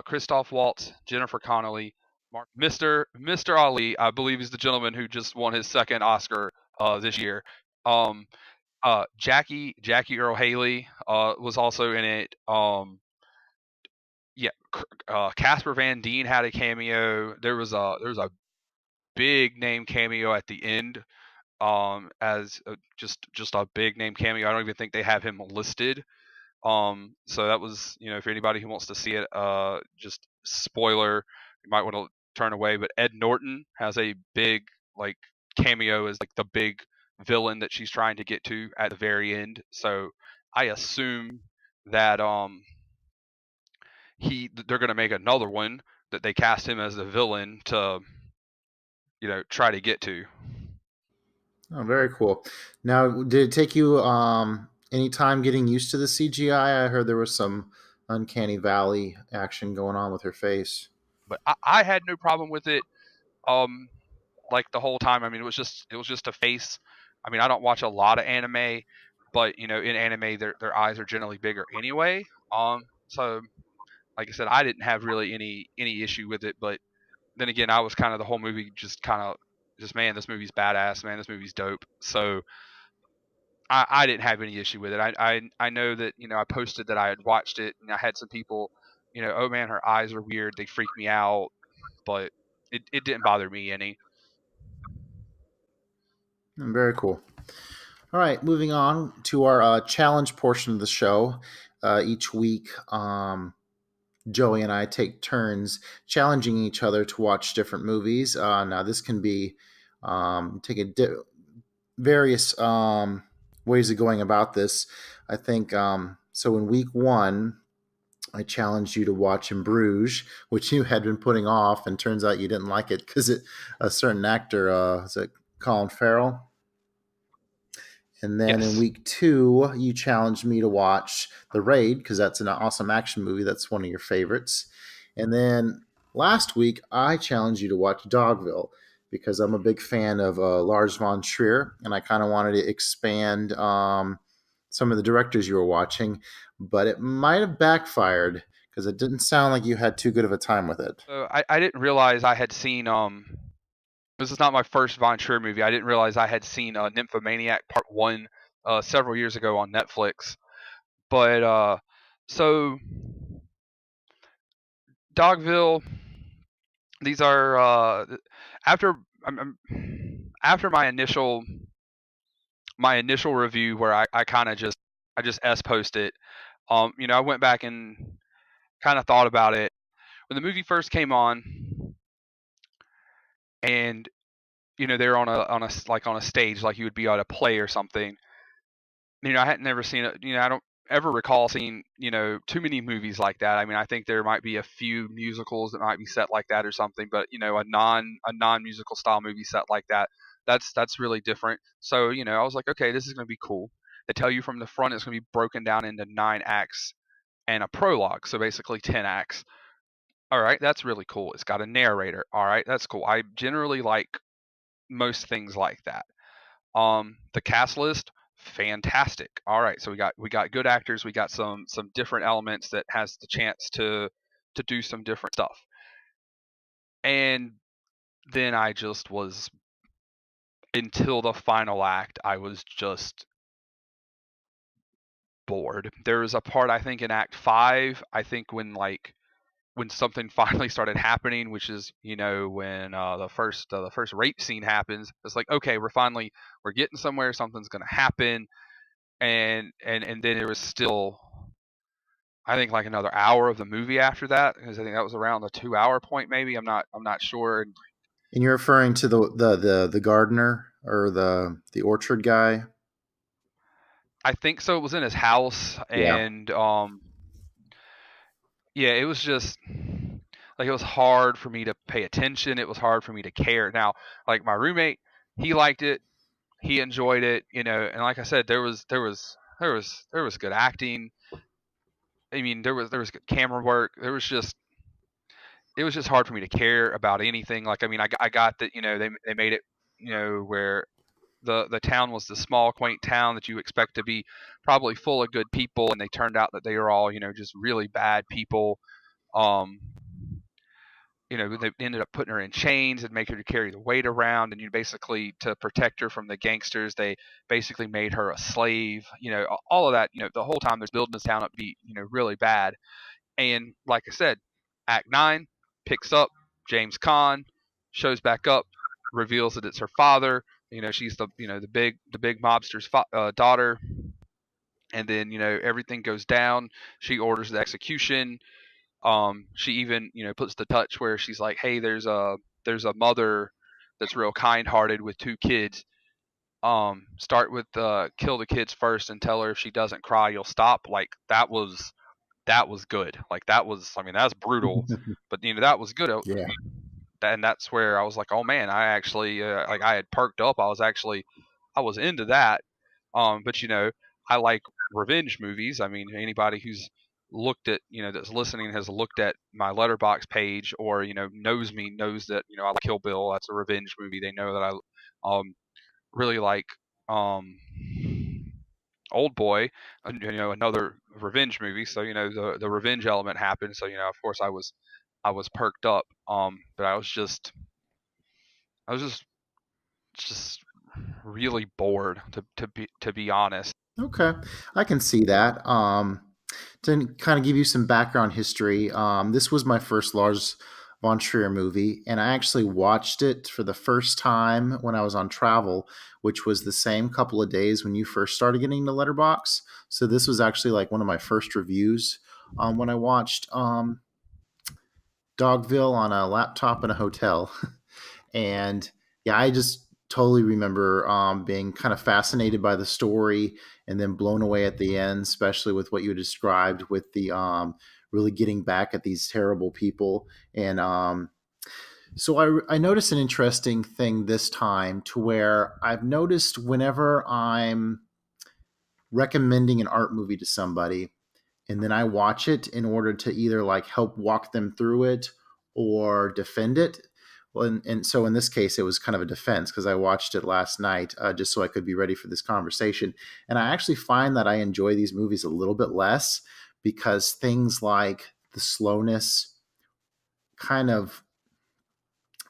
Christoph Waltz, Jennifer Connelly, Mr. Ali. I believe he's the gentleman who just won his second Oscar this year. Um, Jackie Earl Haley was also in it. Yeah, Casper Van Dien had a cameo. There was a big name cameo at the end. As just a big name cameo. I don't even think they have him listed. So that was, for anybody who wants to see it, just spoiler, you might want to turn away. But Ed Norton has a big like cameo as like the big villain that she's trying to get to at the very end. So I assume that they're gonna make another one that they cast him as the villain to try to get to. oh, very cool. Now, did it take you any time getting used to the CGI? I heard there was some uncanny valley action going on with her face. But I had no problem with it. Um, like the whole time. I mean, it was just a face. I mean, I don't watch a lot of anime, but in anime, their eyes are generally bigger anyway. So like I said, I didn't have really any issue with it. But then again, I was kind of the whole movie just kind of just man, this movie's badass, man, this movie's dope. So I didn't have any issue with it. I know that I posted that I had watched it, and I had some people, oh man, her eyes are weird, they freak me out, but it didn't bother me any. Very cool. All right, moving on to our challenge portion of the show. Each week, Joey and I take turns challenging each other to watch different movies. Now, this can be take a various ways of going about this. I think so. In week one, I challenged you to watch In Bruges, which you had been putting off, and turns out you didn't like it because a certain actor, is it Colin Farrell? And then in Yes. week two, you challenged me to watch The Raid because that's an awesome action movie. That's one of your favorites. And then last week, I challenged you to watch Dogville because I'm a big fan of Lars von Trier, and I kind of wanted to expand some of the directors you were watching, but it might have backfired because it didn't sound like you had too good of a time with it. So I didn't realize I had seen this is not my first Von Trier movie. I didn't realize I had seen Nymphomaniac Part One several years ago on Netflix. But so Dogville, these are after after my initial review where I kind of just s post it. I went back and kind of thought about it when the movie first came on, and they're on a stage like you would be at a play or something. I hadn't never seen it. I don't ever recall seeing too many movies like that. I mean, I think there might be a few musicals that might be set like that or something, but a non musical style movie set like that, that's really different. So I was like, okay, this is going to be cool. They tell you from the front it's going to be broken down into 9 acts and a prologue, so basically 10 acts. All right, that's really cool. It's got a narrator. All right, that's cool. I generally like most things like that. The cast list, fantastic. All right, so we got good actors. We got some different elements that has the chance to do some different stuff. And then I just was until the final act, I was just bored. There was a part I think in Act Five. I think when something finally started happening, which is when the first rape scene happens. It's like, okay, we're getting somewhere. Something's gonna happen, and then there was still I think like another hour of the movie after that because I think that was around the 2 hour point maybe. I'm not sure. And And you're referring to the gardener or the orchard guy? I think so. It was in his house, Yeah. and yeah, it was just like it was hard for me to pay attention. It was hard for me to care. Now, like my roommate, he liked it. He enjoyed it, and like I said, there was there was good acting. I mean, there was good camera work. It was just hard for me to care about anything. Like, I mean, I got that, they made it, where the town was the small quaint town that you expect to be probably full of good people, and they turned out that they were all, just really bad people. Um, they ended up putting her in chains and making her carry the weight around, and basically, to protect her from the gangsters, they basically made her a slave. All of that. The whole time, there's building this town up to be, really bad. And like I said, Act 9 picks up. James Caan shows back up, reveals that it's her father. She's the big mobster's daughter. And then, everything goes down. She orders the execution. She even, puts the touch where she's like, "Hey, there's a mother that's real kind-hearted with two kids. Start with kill the kids first and tell her if she doesn't cry, you'll stop." Like, that was good. Like, I mean, that's brutal, but that was good. Yeah. And that's where I was like, oh man, I actually like, I had perked up. I was into that. But I like revenge movies. I mean, anybody who's looked at, that's listening, has looked at my letterbox page, or knows me, knows that I like Kill Bill. That's a revenge movie. They know that I really like um Old Boy, another revenge movie. So the revenge element happened. So of course I was perked up. But I was just really bored, to be honest. Okay, I can see that. To kind of give you some background history, this was my first Lars von Trier movie, and I actually watched it for the first time when I was on travel, which was the same couple of days when you first started getting the letterbox. So this was actually like one of my first reviews when I watched Dogville on a laptop in a hotel. And yeah, I just totally remember being kind of fascinated by the story and then blown away at the end, especially with what you described with the really getting back at these terrible people. And so I noticed an interesting thing this time to where I've noticed whenever I'm recommending an art movie to somebody and then I watch it in order to either like help walk them through it or defend it. Well, and so in this case, it was kind of a defense because I watched it last night just so I could be ready for this conversation. And I actually find that I enjoy these movies a little bit less because things like the slowness kind of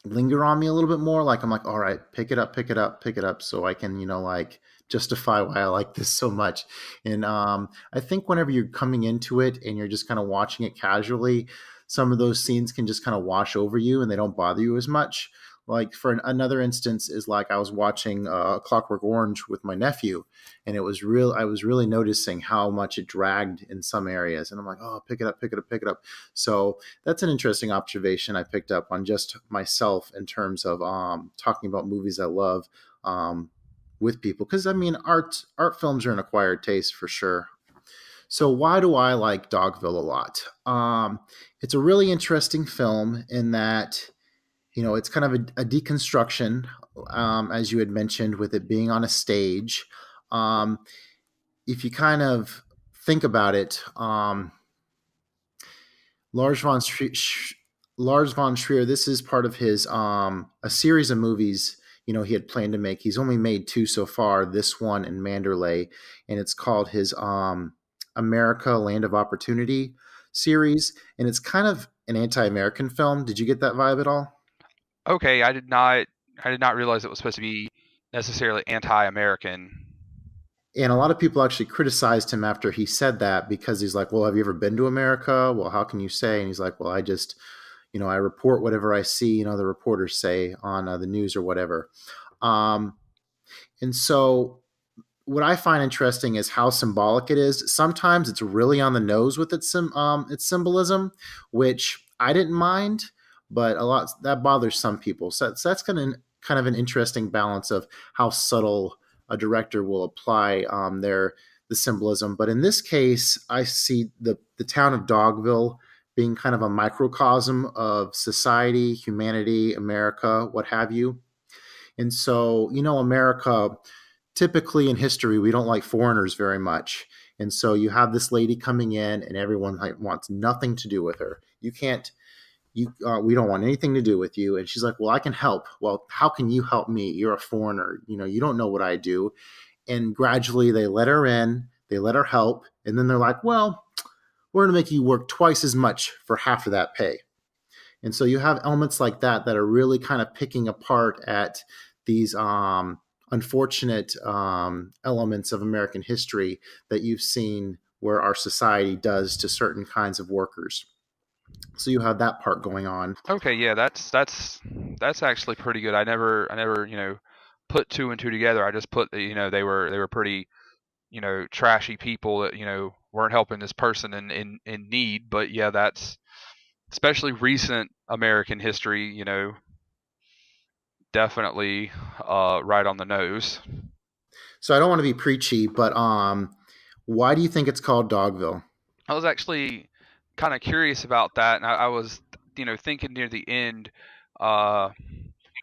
linger on me a little bit more. Like I'm like, all right, pick it up, pick it up, pick it up, so I can, like justify why I like this so much. And I think whenever you're coming into it and you're just kind of watching it casually, some of those scenes can just kind of wash over you and they don't bother you as much. Like for another instance is like I was watching Clockwork Orange with my nephew, and it was real. I was really noticing how much it dragged in some areas, and I'm like, oh, pick it up, pick it up, pick it up. So that's an interesting observation I picked up on just myself in terms of talking about movies I love with people. Because I mean, art films are an acquired taste for sure. So why do I like Dogville a lot? It's a really interesting film in that it's kind of a deconstruction, as you had mentioned, with it being on a stage. Um, if you kind of think about it, Lars von Lars von Trier. This is part of his a series of movies. He had planned to make. He's only made two so far. This one and Manderley, and it's called his America: Land of Opportunity series, and it's kind of an anti-American film. Did you get that vibe at all? Okay, I did not realize it was supposed to be necessarily anti-American. And a lot of people actually criticized him after he said that because he's like, well, have you ever been to America? Well, how can you say? And he's like, well, I just, I report whatever I see, the reporters say on the news or whatever. Um, and so what I find interesting is how symbolic it is. Sometimes it's really on the nose with its symbolism, which I didn't mind, but a lot that bothers some people. So that's kind of an interesting balance of how subtle a director will apply the symbolism. But in this case, I see the town of Dogville being kind of a microcosm of society, humanity, America, what have you. And so, America typically in history we don't like foreigners very much, and so you have this lady coming in and everyone like wants nothing to do with her. You can't you We don't want anything to do with you. And she's like, well, I can help. Well, how can you help me? You're a foreigner, you don't know what I do. And gradually they let her in, they let her help, and then they're like, well, we're going to make you work twice as much for half of that pay. And so you have elements like that that are really kind of picking apart at these unfortunate elements of American history that you've seen where our society does to certain kinds of workers. So you have that part going on. Okay, yeah, that's actually pretty good. I never put two and two together. I just put that they were pretty trashy people that weren't helping this person in need. But yeah, that's especially recent American history. Definitely right on the nose. So I don't want to be preachy, but why do you think it's called Dogville? I was actually kind of curious about that, and I was thinking near the end. Uh,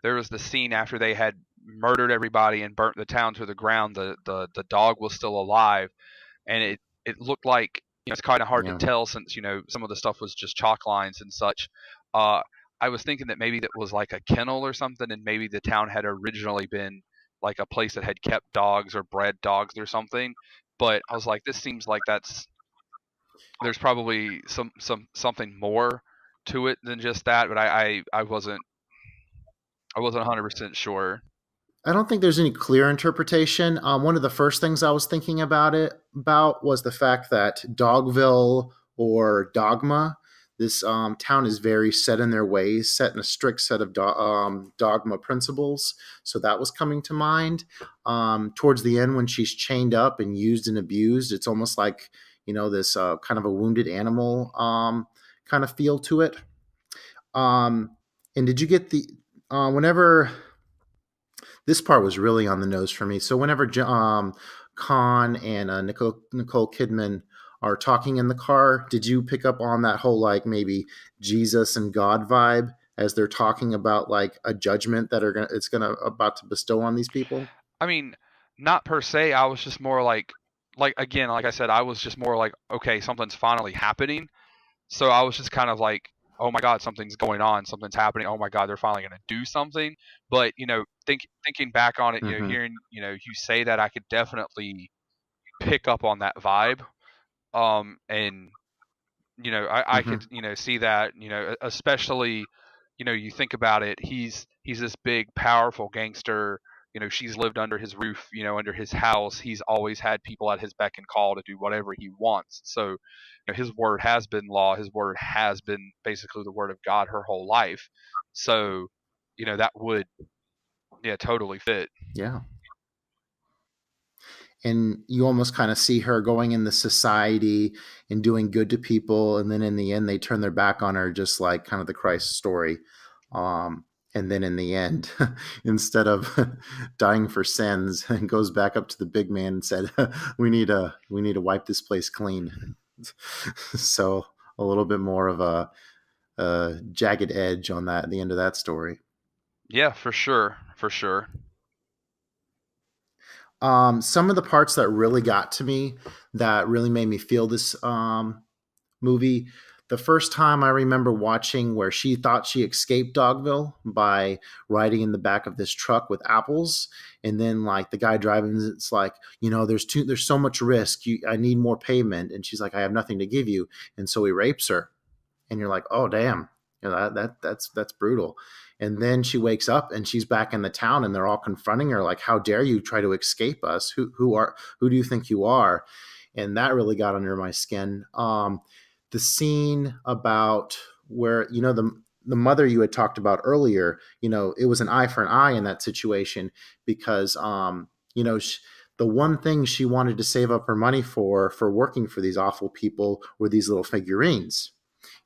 there was the scene after they had murdered everybody and burnt the town to the ground. The dog was still alive, and it looked like it's kind of hard to Yeah. tell since some of the stuff was just chalk lines and such. Uh, I was thinking that maybe that was like a kennel or something, and maybe the town had originally been like a place that had kept dogs or bred dogs or something. But I was like, this seems like there's probably something more to it than just that. But I wasn't 100% sure. I don't think there's any clear interpretation. One of the first things I was thinking about was the fact that Dogville or Dogma, this town is very set in their ways, set in a strict set of dogma principles. So that was coming to mind. Towards the end, when she's chained up and used and abused, it's almost like this kind of a wounded animal kind of feel to it. And did you get the whenever this part was really on the nose for me. So whenever Khan and Nicole Kidman are talking in the car, did you pick up on that whole like maybe Jesus and God vibe as they're talking about like a judgment that it's gonna about to bestow on these people? I mean, not per se. I was just more like again, like I said, I was just more like, okay, something's finally happening. So I was just kind of like, oh my God, something's going on, something's happening. Oh my God, they're finally going to do something. But thinking back on it, Mm-hmm. hearing you say that, I could definitely pick up on that vibe. And I Mm-hmm. could see that especially you think about it, he's this big powerful gangster. She's lived under his roof, under his house. He's always had people at his beck and call to do whatever he wants. So his word has been law. His word has been basically the word of God her whole life. So that would, yeah, totally fit. Yeah. And you almost kind of see her going in the society and doing good to people, and then in the end they turn their back on her, just like kind of the Christ story. And then in the end, instead of dying for sins, and goes back up to the big man and said, we need to wipe this place clean." So a little bit more of a jagged edge on that at the end of that story. Yeah, for sure, for sure. Some of the parts that really got to me, that really made me feel this movie. The first time I remember watching where she thought she escaped Dogville by riding in the back of this truck with apples, and then like the guy driving, it's like, there's so much risk. I need more payment, and she's like, I have nothing to give you, and so he rapes her, and you're like, oh damn, that's brutal. And then she wakes up and she's back in the town, and they're all confronting her like, how dare you try to escape us? Who do you think you are? And that really got under my skin. The scene about where the mother you had talked about earlier, it was an eye for an eye in that situation, because the one thing she wanted to save up her money for working for these awful people were these little figurines.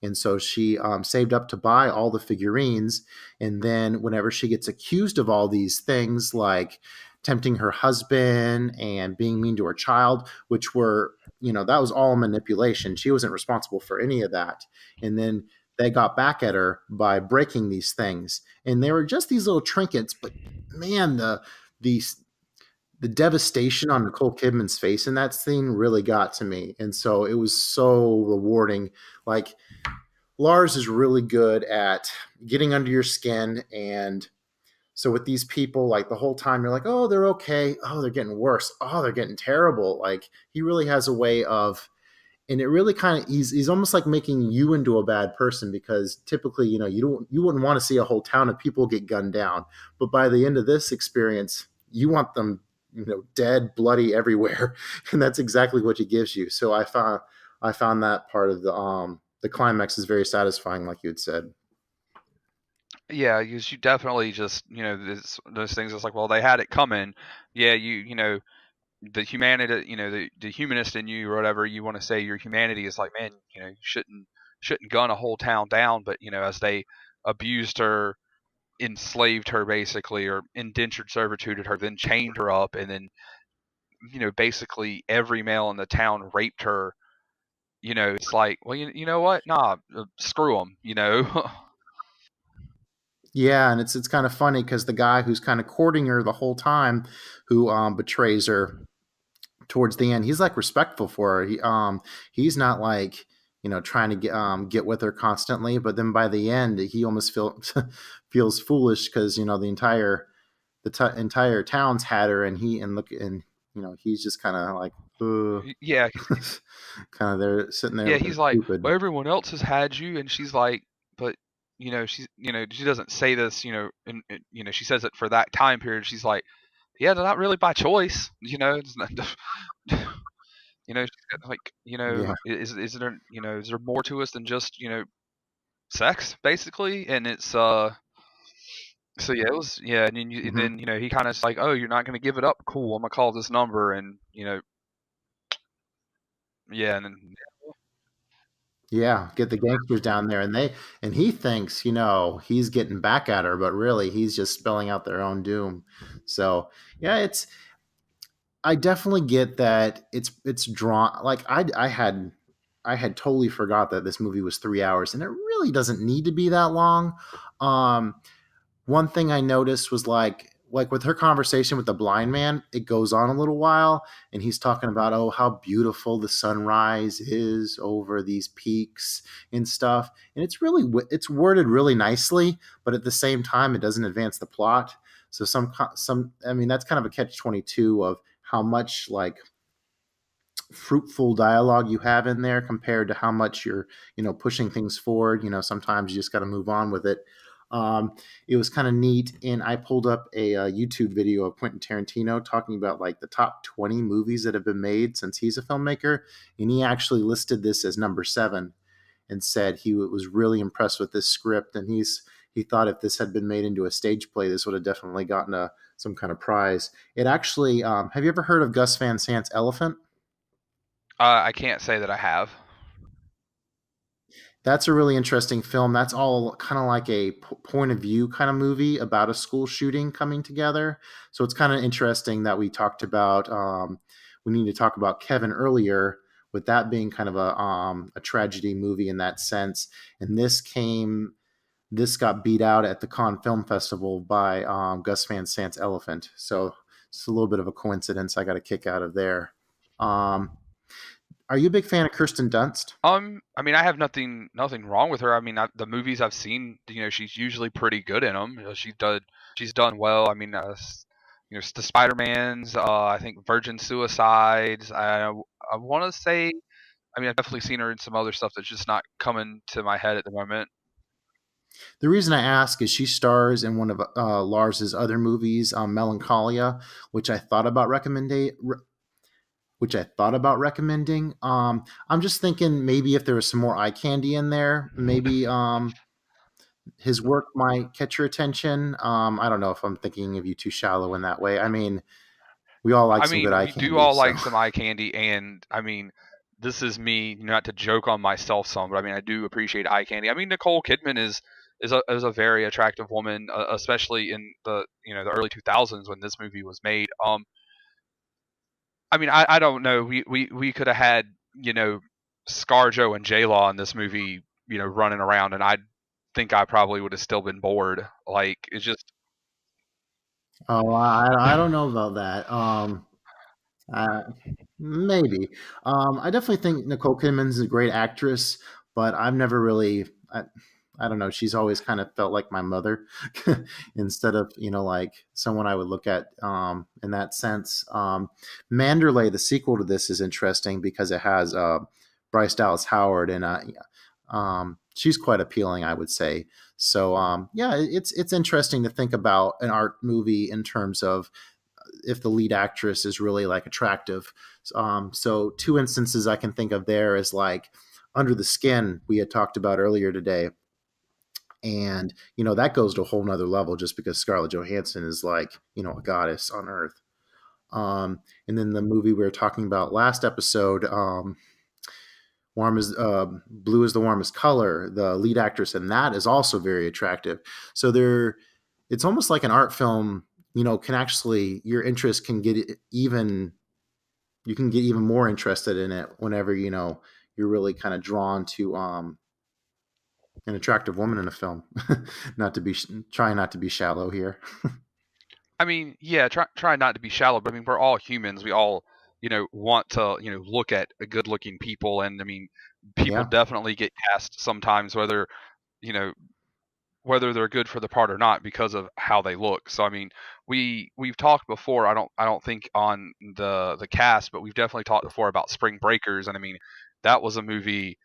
And so she saved up to buy all the figurines. And then whenever she gets accused of all these things, like tempting her husband and being mean to her child, which were, that was all manipulation. She wasn't responsible for any of that. And then they got back at her by breaking these things. And they were just these little trinkets, but man, the the devastation on Nicole Kidman's face in that scene really got to me, and so it was so rewarding. Like Lars is really good at getting under your skin, and so with these people, like the whole time you're like, oh, they're okay, oh, they're getting worse, oh, they're getting terrible. Like he really has a way of, and it really kind of he's almost like making you into a bad person, because typically, you wouldn't want to see a whole town of people get gunned down, but by the end of this experience, you want them, dead, bloody everywhere, and that's exactly what he gives you. So I found that part of the climax is very satisfying, like you had said. Yeah, you definitely just those things. It's like, well, they had it coming. Yeah, the humanity, the humanist in you or whatever you want to say, your humanity is like, man, you shouldn't gun a whole town down. But as they abused her, enslaved her basically, or indentured servitude her, then chained her up, and then basically every male in the town raped her. It's like, well, you know what? Nah, screw them. Yeah, and it's kind of funny because the guy who's kind of courting her the whole time, who betrays her towards the end, he's like respectful for her. He's not like trying to get with her constantly, but then by the end, he almost feels foolish because the entire town's had her, and he's just kind of like, Yeah, kind of there sitting there yeah, looking he's like, stupid. well, everyone else has had you, and she's like, but she doesn't say this, she says it for that time period. She's like, yeah, they're not really by choice, It's not, she's got, like, Yeah. is there more to us than just sex, basically? And it's so yeah, it was, yeah, and Hmm. then he kind of like, oh, you're not gonna give it up, cool, I'm gonna call this number, and yeah, and then Yeah, get the gangsters down there, and he thinks he's getting back at her, but really he's just spelling out their own doom. So yeah, I definitely get that it's drawn. Like I had totally forgot that this movie was 3 hours, and it really doesn't need to be that long. Um, One thing I noticed was like with her conversation with the blind man, it goes on a little while, and he's talking about, oh, how beautiful the sunrise is over these peaks and stuff, and it's worded really nicely, but at the same time it doesn't advance the plot. So some I mean, that's kind of a catch 22 of how much like fruitful dialogue you have in there compared to how much you're pushing things forward. Sometimes you just got to move on with it. It was kind of neat, and I pulled up a YouTube video of Quentin Tarantino talking about like the top 20 movies that have been made since he's a filmmaker, and he actually listed this as number 7 and said he was really impressed with this script, and he thought if this had been made into a stage play, this would have definitely gotten some kind of prize. It actually, have you ever heard of Gus Van Sant's Elephant? I can't say that I have. That's a really interesting film. That's all kind of like a point of view kind of movie about a school shooting coming together. So it's kind of interesting that we talked about. We need to talk about Kevin earlier, with that being kind of a tragedy movie in that sense. And this got beat out at the Cannes Film Festival by Gus Van Sant's Elephant. So it's a little bit of a coincidence. I got a kick out of there. Um, are you a big fan of Kirsten Dunst? I mean, I have nothing wrong with her. I mean, the movies I've seen, she's usually pretty good in them. She's done well. I mean, the Spider Mans. I think Virgin Suicides. I want to say. I mean, I've definitely seen her in some other stuff that's just not coming to my head at the moment. The reason I ask is she stars in one of Lars's other movies, Melancholia, which I thought about recommending. I'm just thinking maybe if there was some more eye candy in there, maybe his work might catch your attention. I don't know if I'm thinking of you too shallow in that way. I mean, we all like I some good mean, eye we do candy, all so like some eye candy, and I mean, this is me not to joke on myself some, but I mean, I do appreciate eye candy. I mean, Nicole Kidman is a very attractive woman, especially in the early 2000s when this movie was made. I mean, I don't know. We could have had ScarJo and J Law in this movie, running around, and I think I probably would have still been bored. Like it's just Oh, I don't know about that. Uh, Maybe. I definitely think Nicole Kidman's a great actress, but I've never really. I don't know. She's always kind of felt like my mother, instead of like someone I would look at in that sense. Manderley, the sequel to this, is interesting because it has Bryce Dallas Howard, and she's quite appealing, I would say. So yeah, it's interesting to think about an art movie in terms of if the lead actress is really like attractive. So two instances I can think of there is like Under the Skin we had talked about earlier today, and that goes to a whole nother level just because Scarlett Johansson is like a goddess on earth. And then the movie we were talking about last episode, warm is blue is the warmest color. The lead actress in that is also very attractive. So it's almost like an art film. Can actually your interest can get even you can get even more interested in it whenever you're really kind of drawn to an attractive woman in a film. Not to be trying not to be shallow here. I mean, yeah, try not to be shallow, but I mean, we're all humans. We all, want to, look at a good-looking people, and I mean, people Yeah, definitely get cast sometimes, you know, whether they're good for the part or not because of how they look. So I mean, we've talked before. I don't think on the cast, but we've definitely talked before about Spring Breakers, and I mean, that was a movie.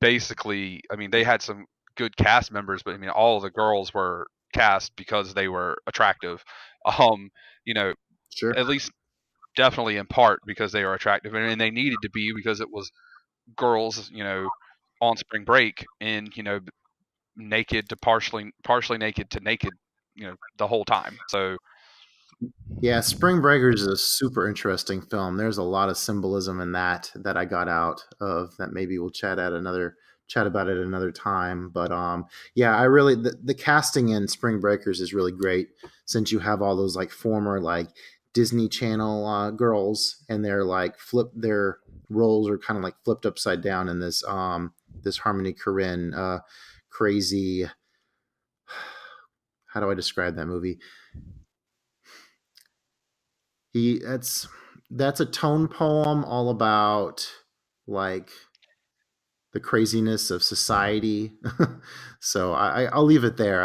Basically, I mean, they had some good cast members, but I mean, all of the girls were cast because they were attractive. Um, you know, sure. at least definitely in part because they were attractive, and they needed to be because it was girls, on spring break and naked to partially naked to naked, the whole time. So Yeah, Spring Breakers is a super interesting film. There's a lot of symbolism in that I got out of that. Maybe we'll chat about it another time. But yeah, I really the casting in Spring Breakers is really great since you have all those like former like Disney Channel girls, and they're like their roles are kind of like flipped upside down in this Harmony Korine crazy. How do I describe that movie? He that's a tone poem all about like the craziness of society. So I'll leave it there.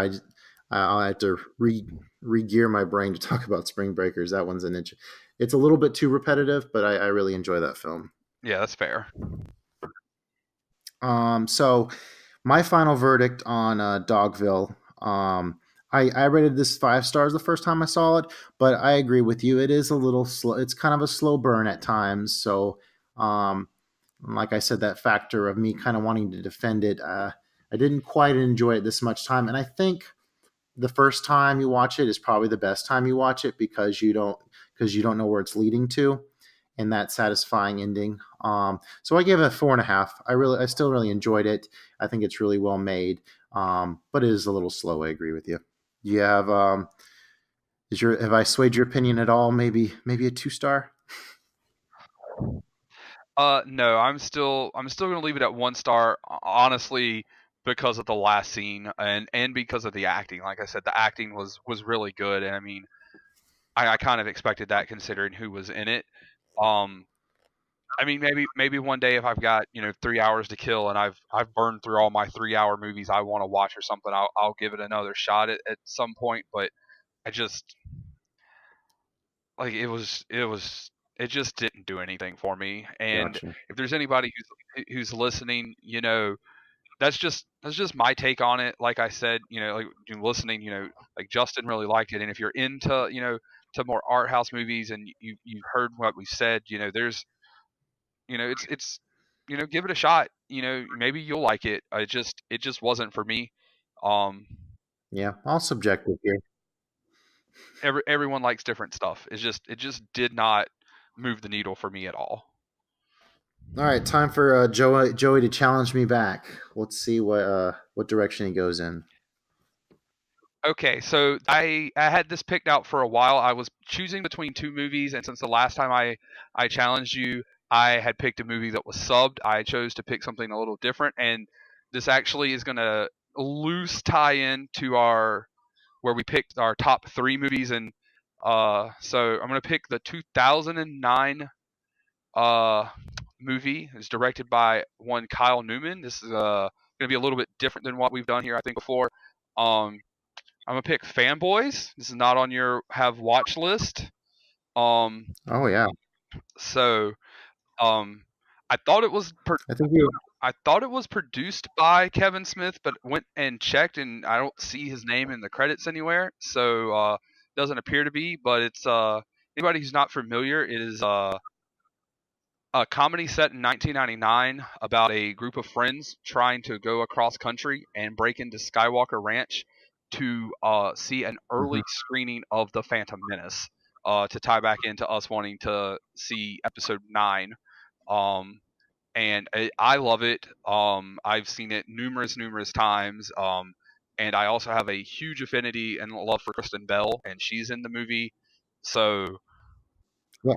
I'll have to re-gear my brain to talk about Spring Breakers. That one's an inch. It's a little bit too repetitive, but I really enjoy that film. yeah, that's fair. So my final verdict on Dogville. I rated this 5 stars the first time I saw it, but I agree with you. It is a little slow. It's kind of a slow burn at times. So, like I said, that factor of me kind of wanting to defend it, I didn't quite enjoy it this much time. And I think the first time you watch it is probably the best time you watch it because you don't know where it's leading to, and that satisfying ending. So I give it a 4.5. I still really enjoyed it. I think it's really well made, but it is a little slow. I agree with you. You have have I swayed your opinion at all? Maybe a 2 star. No, I'm still gonna leave it at 1 star, honestly, because of the last scene and because of the acting. Like I said, the acting was really good, and I mean, I kind of expected that considering who was in it. Um, I mean, maybe one day if I've got 3 hours to kill and I've burned through all my 3 hour movies I want to watch or something, I'll give it another shot at some point. But I just like it just didn't do anything for me. And Gotcha. if there's anybody who's listening, that's just my take on it. Like I said, like listening, like Justin really liked it, and if you're into to more art house movies and you've heard what we said, there's it's give it a shot. Maybe you'll like it. It just wasn't for me. Um, Yeah, all subjective here. everyone likes different stuff. It just did not move the needle for me at all. All right, time for Joey to challenge me back. Let's see what direction he goes in. Okay, so I had this picked out for a while. I was choosing between two movies, and since the last time I challenged you, I had picked a movie that was subbed. I chose to pick something a little different, and this actually is going to loose tie in to our where we picked our top three movies, and So I'm gonna pick the 2009 uh, movie. It's directed by one Kyle Newman. This is gonna be a little bit different than what we've done here, I think, before. Um, I'm gonna pick Fanboys. This is not on your have watch list. Um, Oh yeah, so um, I thought it was I think you. I thought it was produced by Kevin Smith, but went and checked, and I don't see his name in the credits anywhere. So doesn't appear to be. But it's anybody who's not familiar, it is a comedy set in 1999 about a group of friends trying to go across country and break into Skywalker Ranch to see an Mhm. early screening of The Phantom Menace, to tie back into us wanting to see Episode 9. Um, and I love it. I've seen it numerous times. And I also have a huge affinity and love for Kristen Bell, and she's in the movie. So Yeah.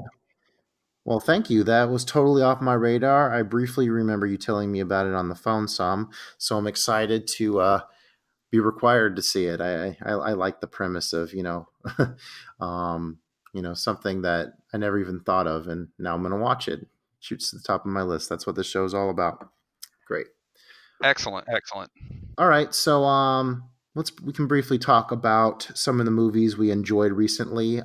Well, thank you. That was totally off my radar. I briefly remember you telling me about it on the phone some, so I'm excited to be required to see it. I like the premise of um, something that I never even thought of, and now I'm going to watch it. Shoots to the top of my list. That's what this show's all about. Great. excellent, excellent. All right, so we can briefly talk about some of the movies we enjoyed recently.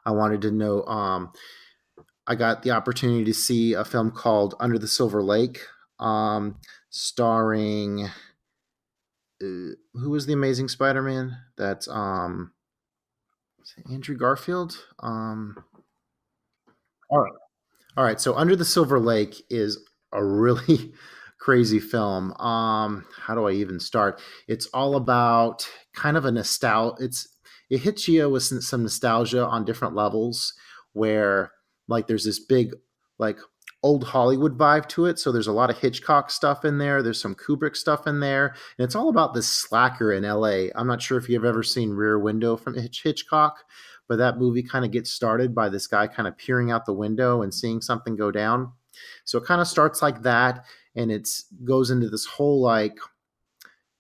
I wanted to know. I got the opportunity to see a film called Under the Silver Lake, starring who was the Amazing Spider-Man? That's Andrew Garfield. All right. All right, so Under the Silver Lake is a really crazy film. How do I even start? It's all about kind of a nostalgia. It hits you with some nostalgia on different levels, where like there's this big like old Hollywood vibe to it. So there's a lot of Hitchcock stuff in there. There's some Kubrick stuff in there, and it's all about this slacker in L.A. I'm not sure if you've ever seen Rear Window from Hitchcock, but that movie kind of gets started by this guy kind of peering out the window and seeing something go down. So it kind of starts like that, and it's goes into this whole like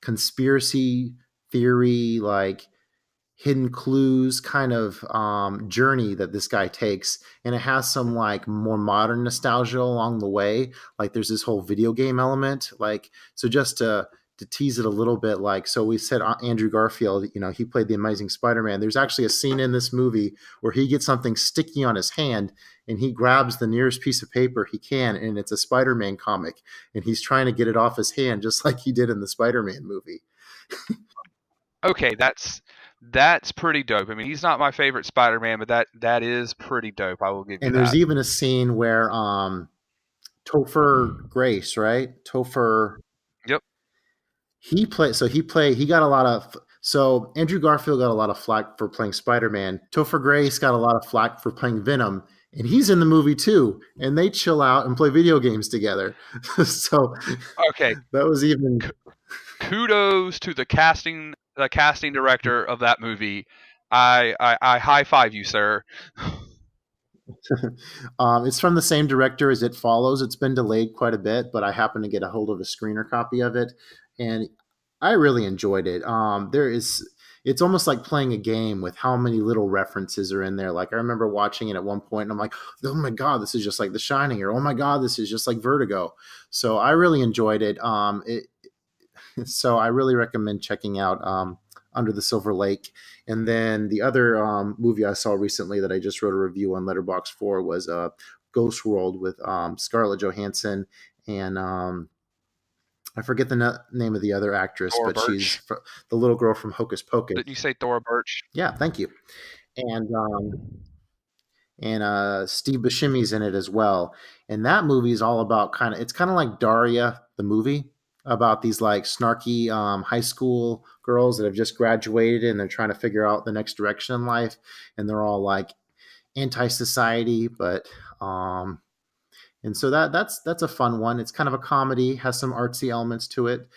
conspiracy theory, like hidden clues kind of journey that this guy takes, and it has some like more modern nostalgia along the way. Like there's this whole video game element, like so just to tease it a little bit, like so we said Andrew Garfield, he played the Amazing Spider-Man. There's actually a scene in this movie where he gets something sticky on his hand, and he grabs the nearest piece of paper he can, and it's a Spider-Man comic, and he's trying to get it off his hand just like he did in the Spider-Man movie. Okay, that's pretty dope. I mean, he's not my favorite Spider-Man, but that is pretty dope. I will give you And there's that. even a scene where Topher Grace, right? Topher, Yep. he got a lot of so Andrew Garfield got a lot of flack for playing Spider-Man. Topher Grace got a lot of flack for playing Venom, and he's in the movie too. And they chill out and play video games together. So Okay. that was even Kudos to the casting director of that movie. I high five you, sir. it's from the same director as It Follows. It's been delayed quite a bit, but I happened to get a hold of a screener copy of it, and I really enjoyed it. It's almost like playing a game with how many little references are in there. Like I remember watching it at one point, and I'm like, "Oh my god, this is just like The Shining," or "Oh my god, this is just like Vertigo." So I really enjoyed it. So I really recommend checking out Under the Silver Lake. And then the other movie I saw recently that I just wrote a review on Letterbox for was Ghost World with Scarlett Johansson and I forget the name of the other actress, Thora but she's Birch. the little girl from Hocus Pocus. Didn't you say Thora Birch? Yeah, thank you. And Steve Buscemi's in it as well. And that movie is all about it's kind of like Daria, the movie, about these like snarky high school girls that have just graduated and they're trying to figure out the next direction in life. And they're all like anti-society, but and so that's a fun one. It's kind of a comedy, has some artsy elements to it.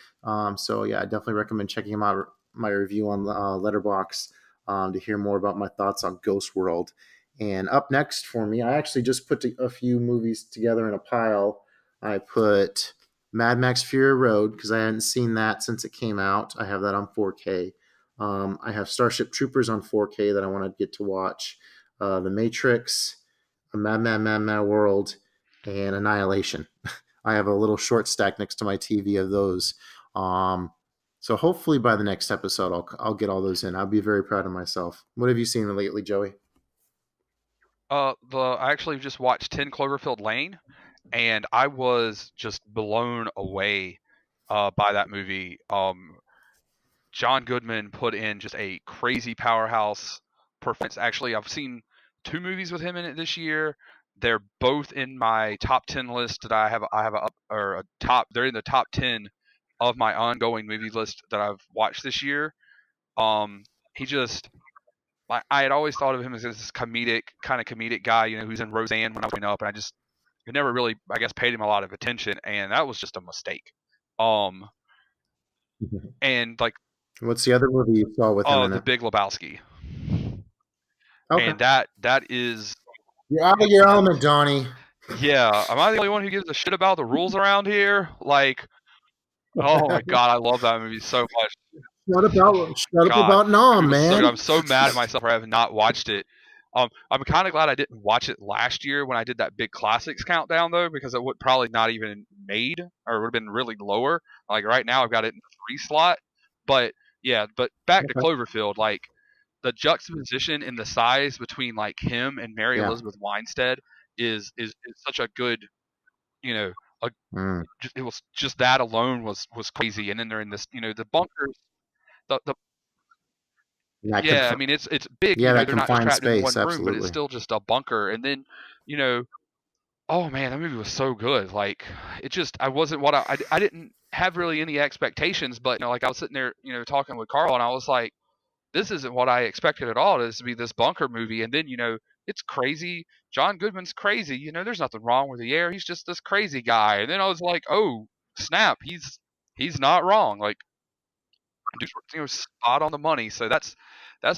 So yeah, I definitely recommend checking them out. My review on Letterbox to hear more about my thoughts on Ghost World. And up next for me, I actually just put a few movies together in a pile. I put Mad Max Fury Road because I hadn't seen that since it came out. I have that on 4K. I have Starship Troopers on 4K that I want to get to watch. The Matrix, A Mad Mad Mad Mad World, and Annihilation. I have a little short stack next to my TV of those. Um, so hopefully by the next episode, I'll get all those in. I'll be very proud of myself. What have you seen lately, Joey? I actually just watched 10 Cloverfield Lane, and I was just blown away by that movie. John Goodman put in just a crazy powerhouse performance. Actually, I've seen two movies with him in it this year. They're both in my top 10 list that I have. I have a up or a top. They're in the top 10 of my ongoing movie list that I've watched this year. He just I had always thought of him as this comedic guy, who's in Roseanne when I was growing up, and I never really, I guess, paid him a lot of attention, and that was just a mistake. Um, and like, What's the other movie you saw with him in The it? Big Lebowski, Okay. and that is, You're out of your element, Donnie. yeah. Am I the only one who gives a shit about the rules around here? Like, oh my god, I love that movie so much. Shut up God, about that Nom, movie was so good. man. I'm so mad at myself for having not watched it. I'm kind of glad I didn't watch it last year when I did that big classics countdown though, because it would probably not even made or it would have been really lower. Like right now, I've got it in the 3 slot. But yeah, but back to Okay. Cloverfield, like the juxtaposition in the size between like him and Mary Yeah. Elizabeth Winstead is such a good, you know, a, Mm. it was just that alone was crazy. And then they're in this, the bunkers, the That yeah, I conf- mean it's big, yeah, that they're not just confined trapped in space, one room, but it's absolutely. still just a bunker. And then, you know, oh man, that movie was so good. Like it just I wasn't what I didn't have really any expectations, but like I was sitting there, talking with Carl and I was like, this isn't what I expected at all. This to be this bunker movie, and then it's crazy. John Goodman's crazy. There's nothing wrong with the air. He's just this crazy guy. And then I was like, oh snap, he's not wrong. Like dude, spot on the money. So that's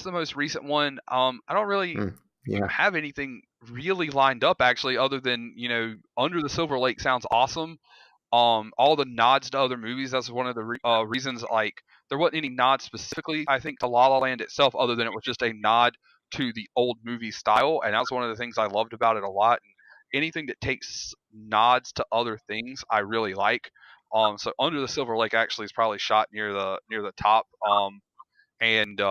the most recent one. I don't really Mm. Yeah. have anything really lined up actually, other than Under the Silver Lake sounds awesome. All the nods to other movies. That's one of the reasons. Like there wasn't any nod specifically, I think, to La La Land itself, other than it was just a nod to the old movie style, and that's one of the things I loved about it a lot. And anything that takes nods to other things, I really like. So Under the Silver Lake actually is probably shot near the top. And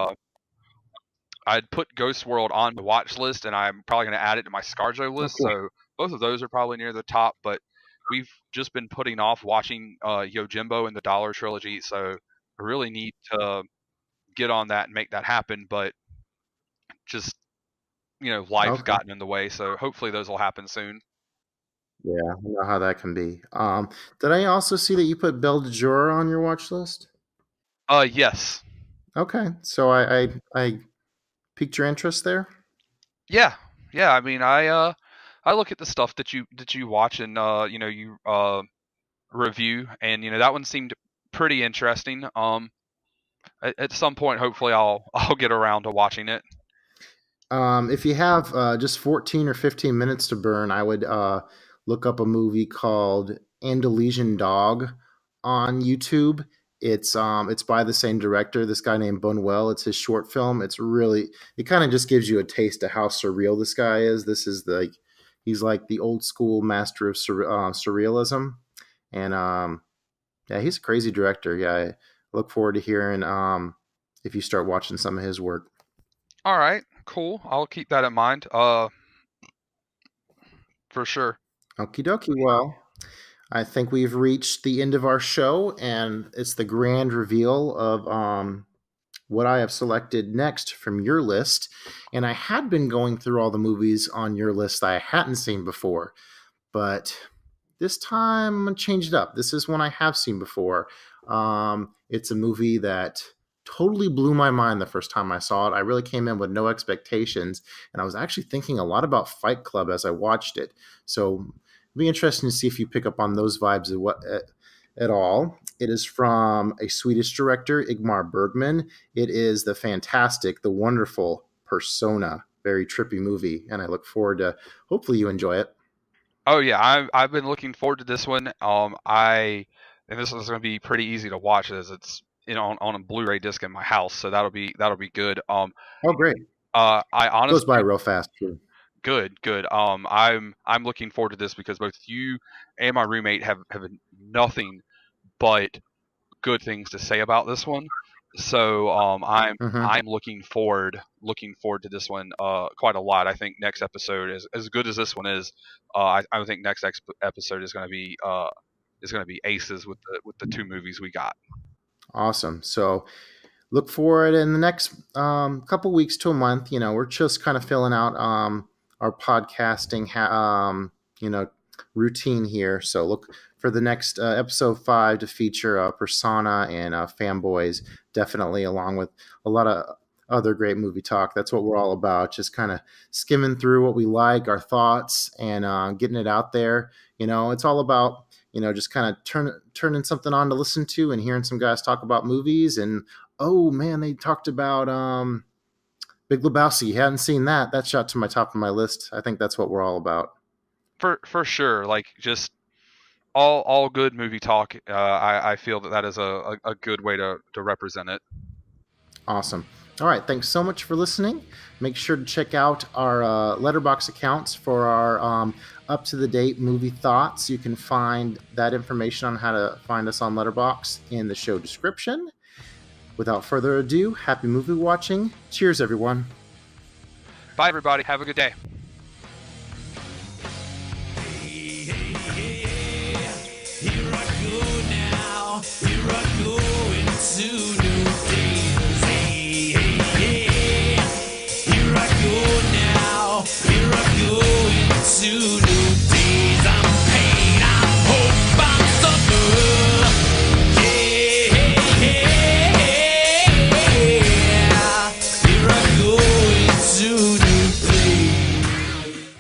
I'd put Ghost World on the watch list, and I'm probably going to add it to my ScarJo Oh, list. cool. So both of those are probably near the top. But we've just been putting off watching Yojimbo and the Dollar Trilogy, so I really need to get on that and make that happen. But just life's Okay. gotten in the way, so hopefully those will happen soon. Yeah, I know how that can be. Did I also see that you put Belle de Jour on your watch list? Yes, Okay, so I piqued your interest there. yeah, yeah. I mean, I look at the stuff that you watch and you review, and that one seemed pretty interesting. At some point, hopefully, I'll get around to watching it. If you have just 14 or 15 minutes to burn, I would look up a movie called Andalusian Dog on YouTube. It's by the same director, this guy named Buñuel. It's his short film. It kind of just gives you a taste of how surreal this guy is. This is he's like the old school master of surrealism, and yeah, he's a crazy director. Yeah, I look forward to hearing if you start watching some of his work. All right, cool. I'll keep that in mind. For sure. Okie dokie. Well, I think we've reached the end of our show, and it's the grand reveal of what I have selected next from your list. And I had been going through all the movies on your list that I hadn't seen before, but this time I'm gonna change it up. This is one I have seen before. It's a movie that totally blew my mind the first time I saw it. I really came in with no expectations, and I was actually thinking a lot about Fight Club as I watched it. So it'll be interesting to see if you pick up on those vibes at all. It is from a Swedish director, Igmar Bergman. It is the fantastic, the wonderful Persona. Very trippy movie, and I look forward to hopefully you enjoy it. Oh yeah, I've been looking forward to this one. And this one's going to be pretty easy to watch as it's on a Blu-ray disc in my house, so that'll be good. Oh, great. I Goes by honestly real fast too. good. I'm looking forward to this because both you and my roommate have nothing but good things to say about this one. So Hmm. I'm looking forward to this one quite a lot. I think next episode is as good as this one is. I think next episode is going to be aces with the two movies we got. Awesome. So look forward in the next couple weeks to a month. We're just kind of filling out our podcasting, routine here. So look for the next episode 5 to feature Persona and Fanboys, definitely, along with a lot of other great movie talk. That's what we're all about, just kind of skimming through what we like, our thoughts, and getting it out there. It's all about just kind of turning something on to listen to and hearing some guys talk about movies. And oh man, they talked about Big Lebowski. Hadn't seen that. That shot to my top of my list. I think that's what we're all about. For sure, like just all good movie talk. I feel that is a good way to represent it. Awesome. All right. Thanks so much for listening. Make sure to check out our Letterbox accounts for our up to the date movie thoughts. You can find that information on how to find us on Letterbox in the show description. Without further ado, happy movie watching. Cheers, everyone. Bye, everybody. Have a good day. Here I go now. Here I go into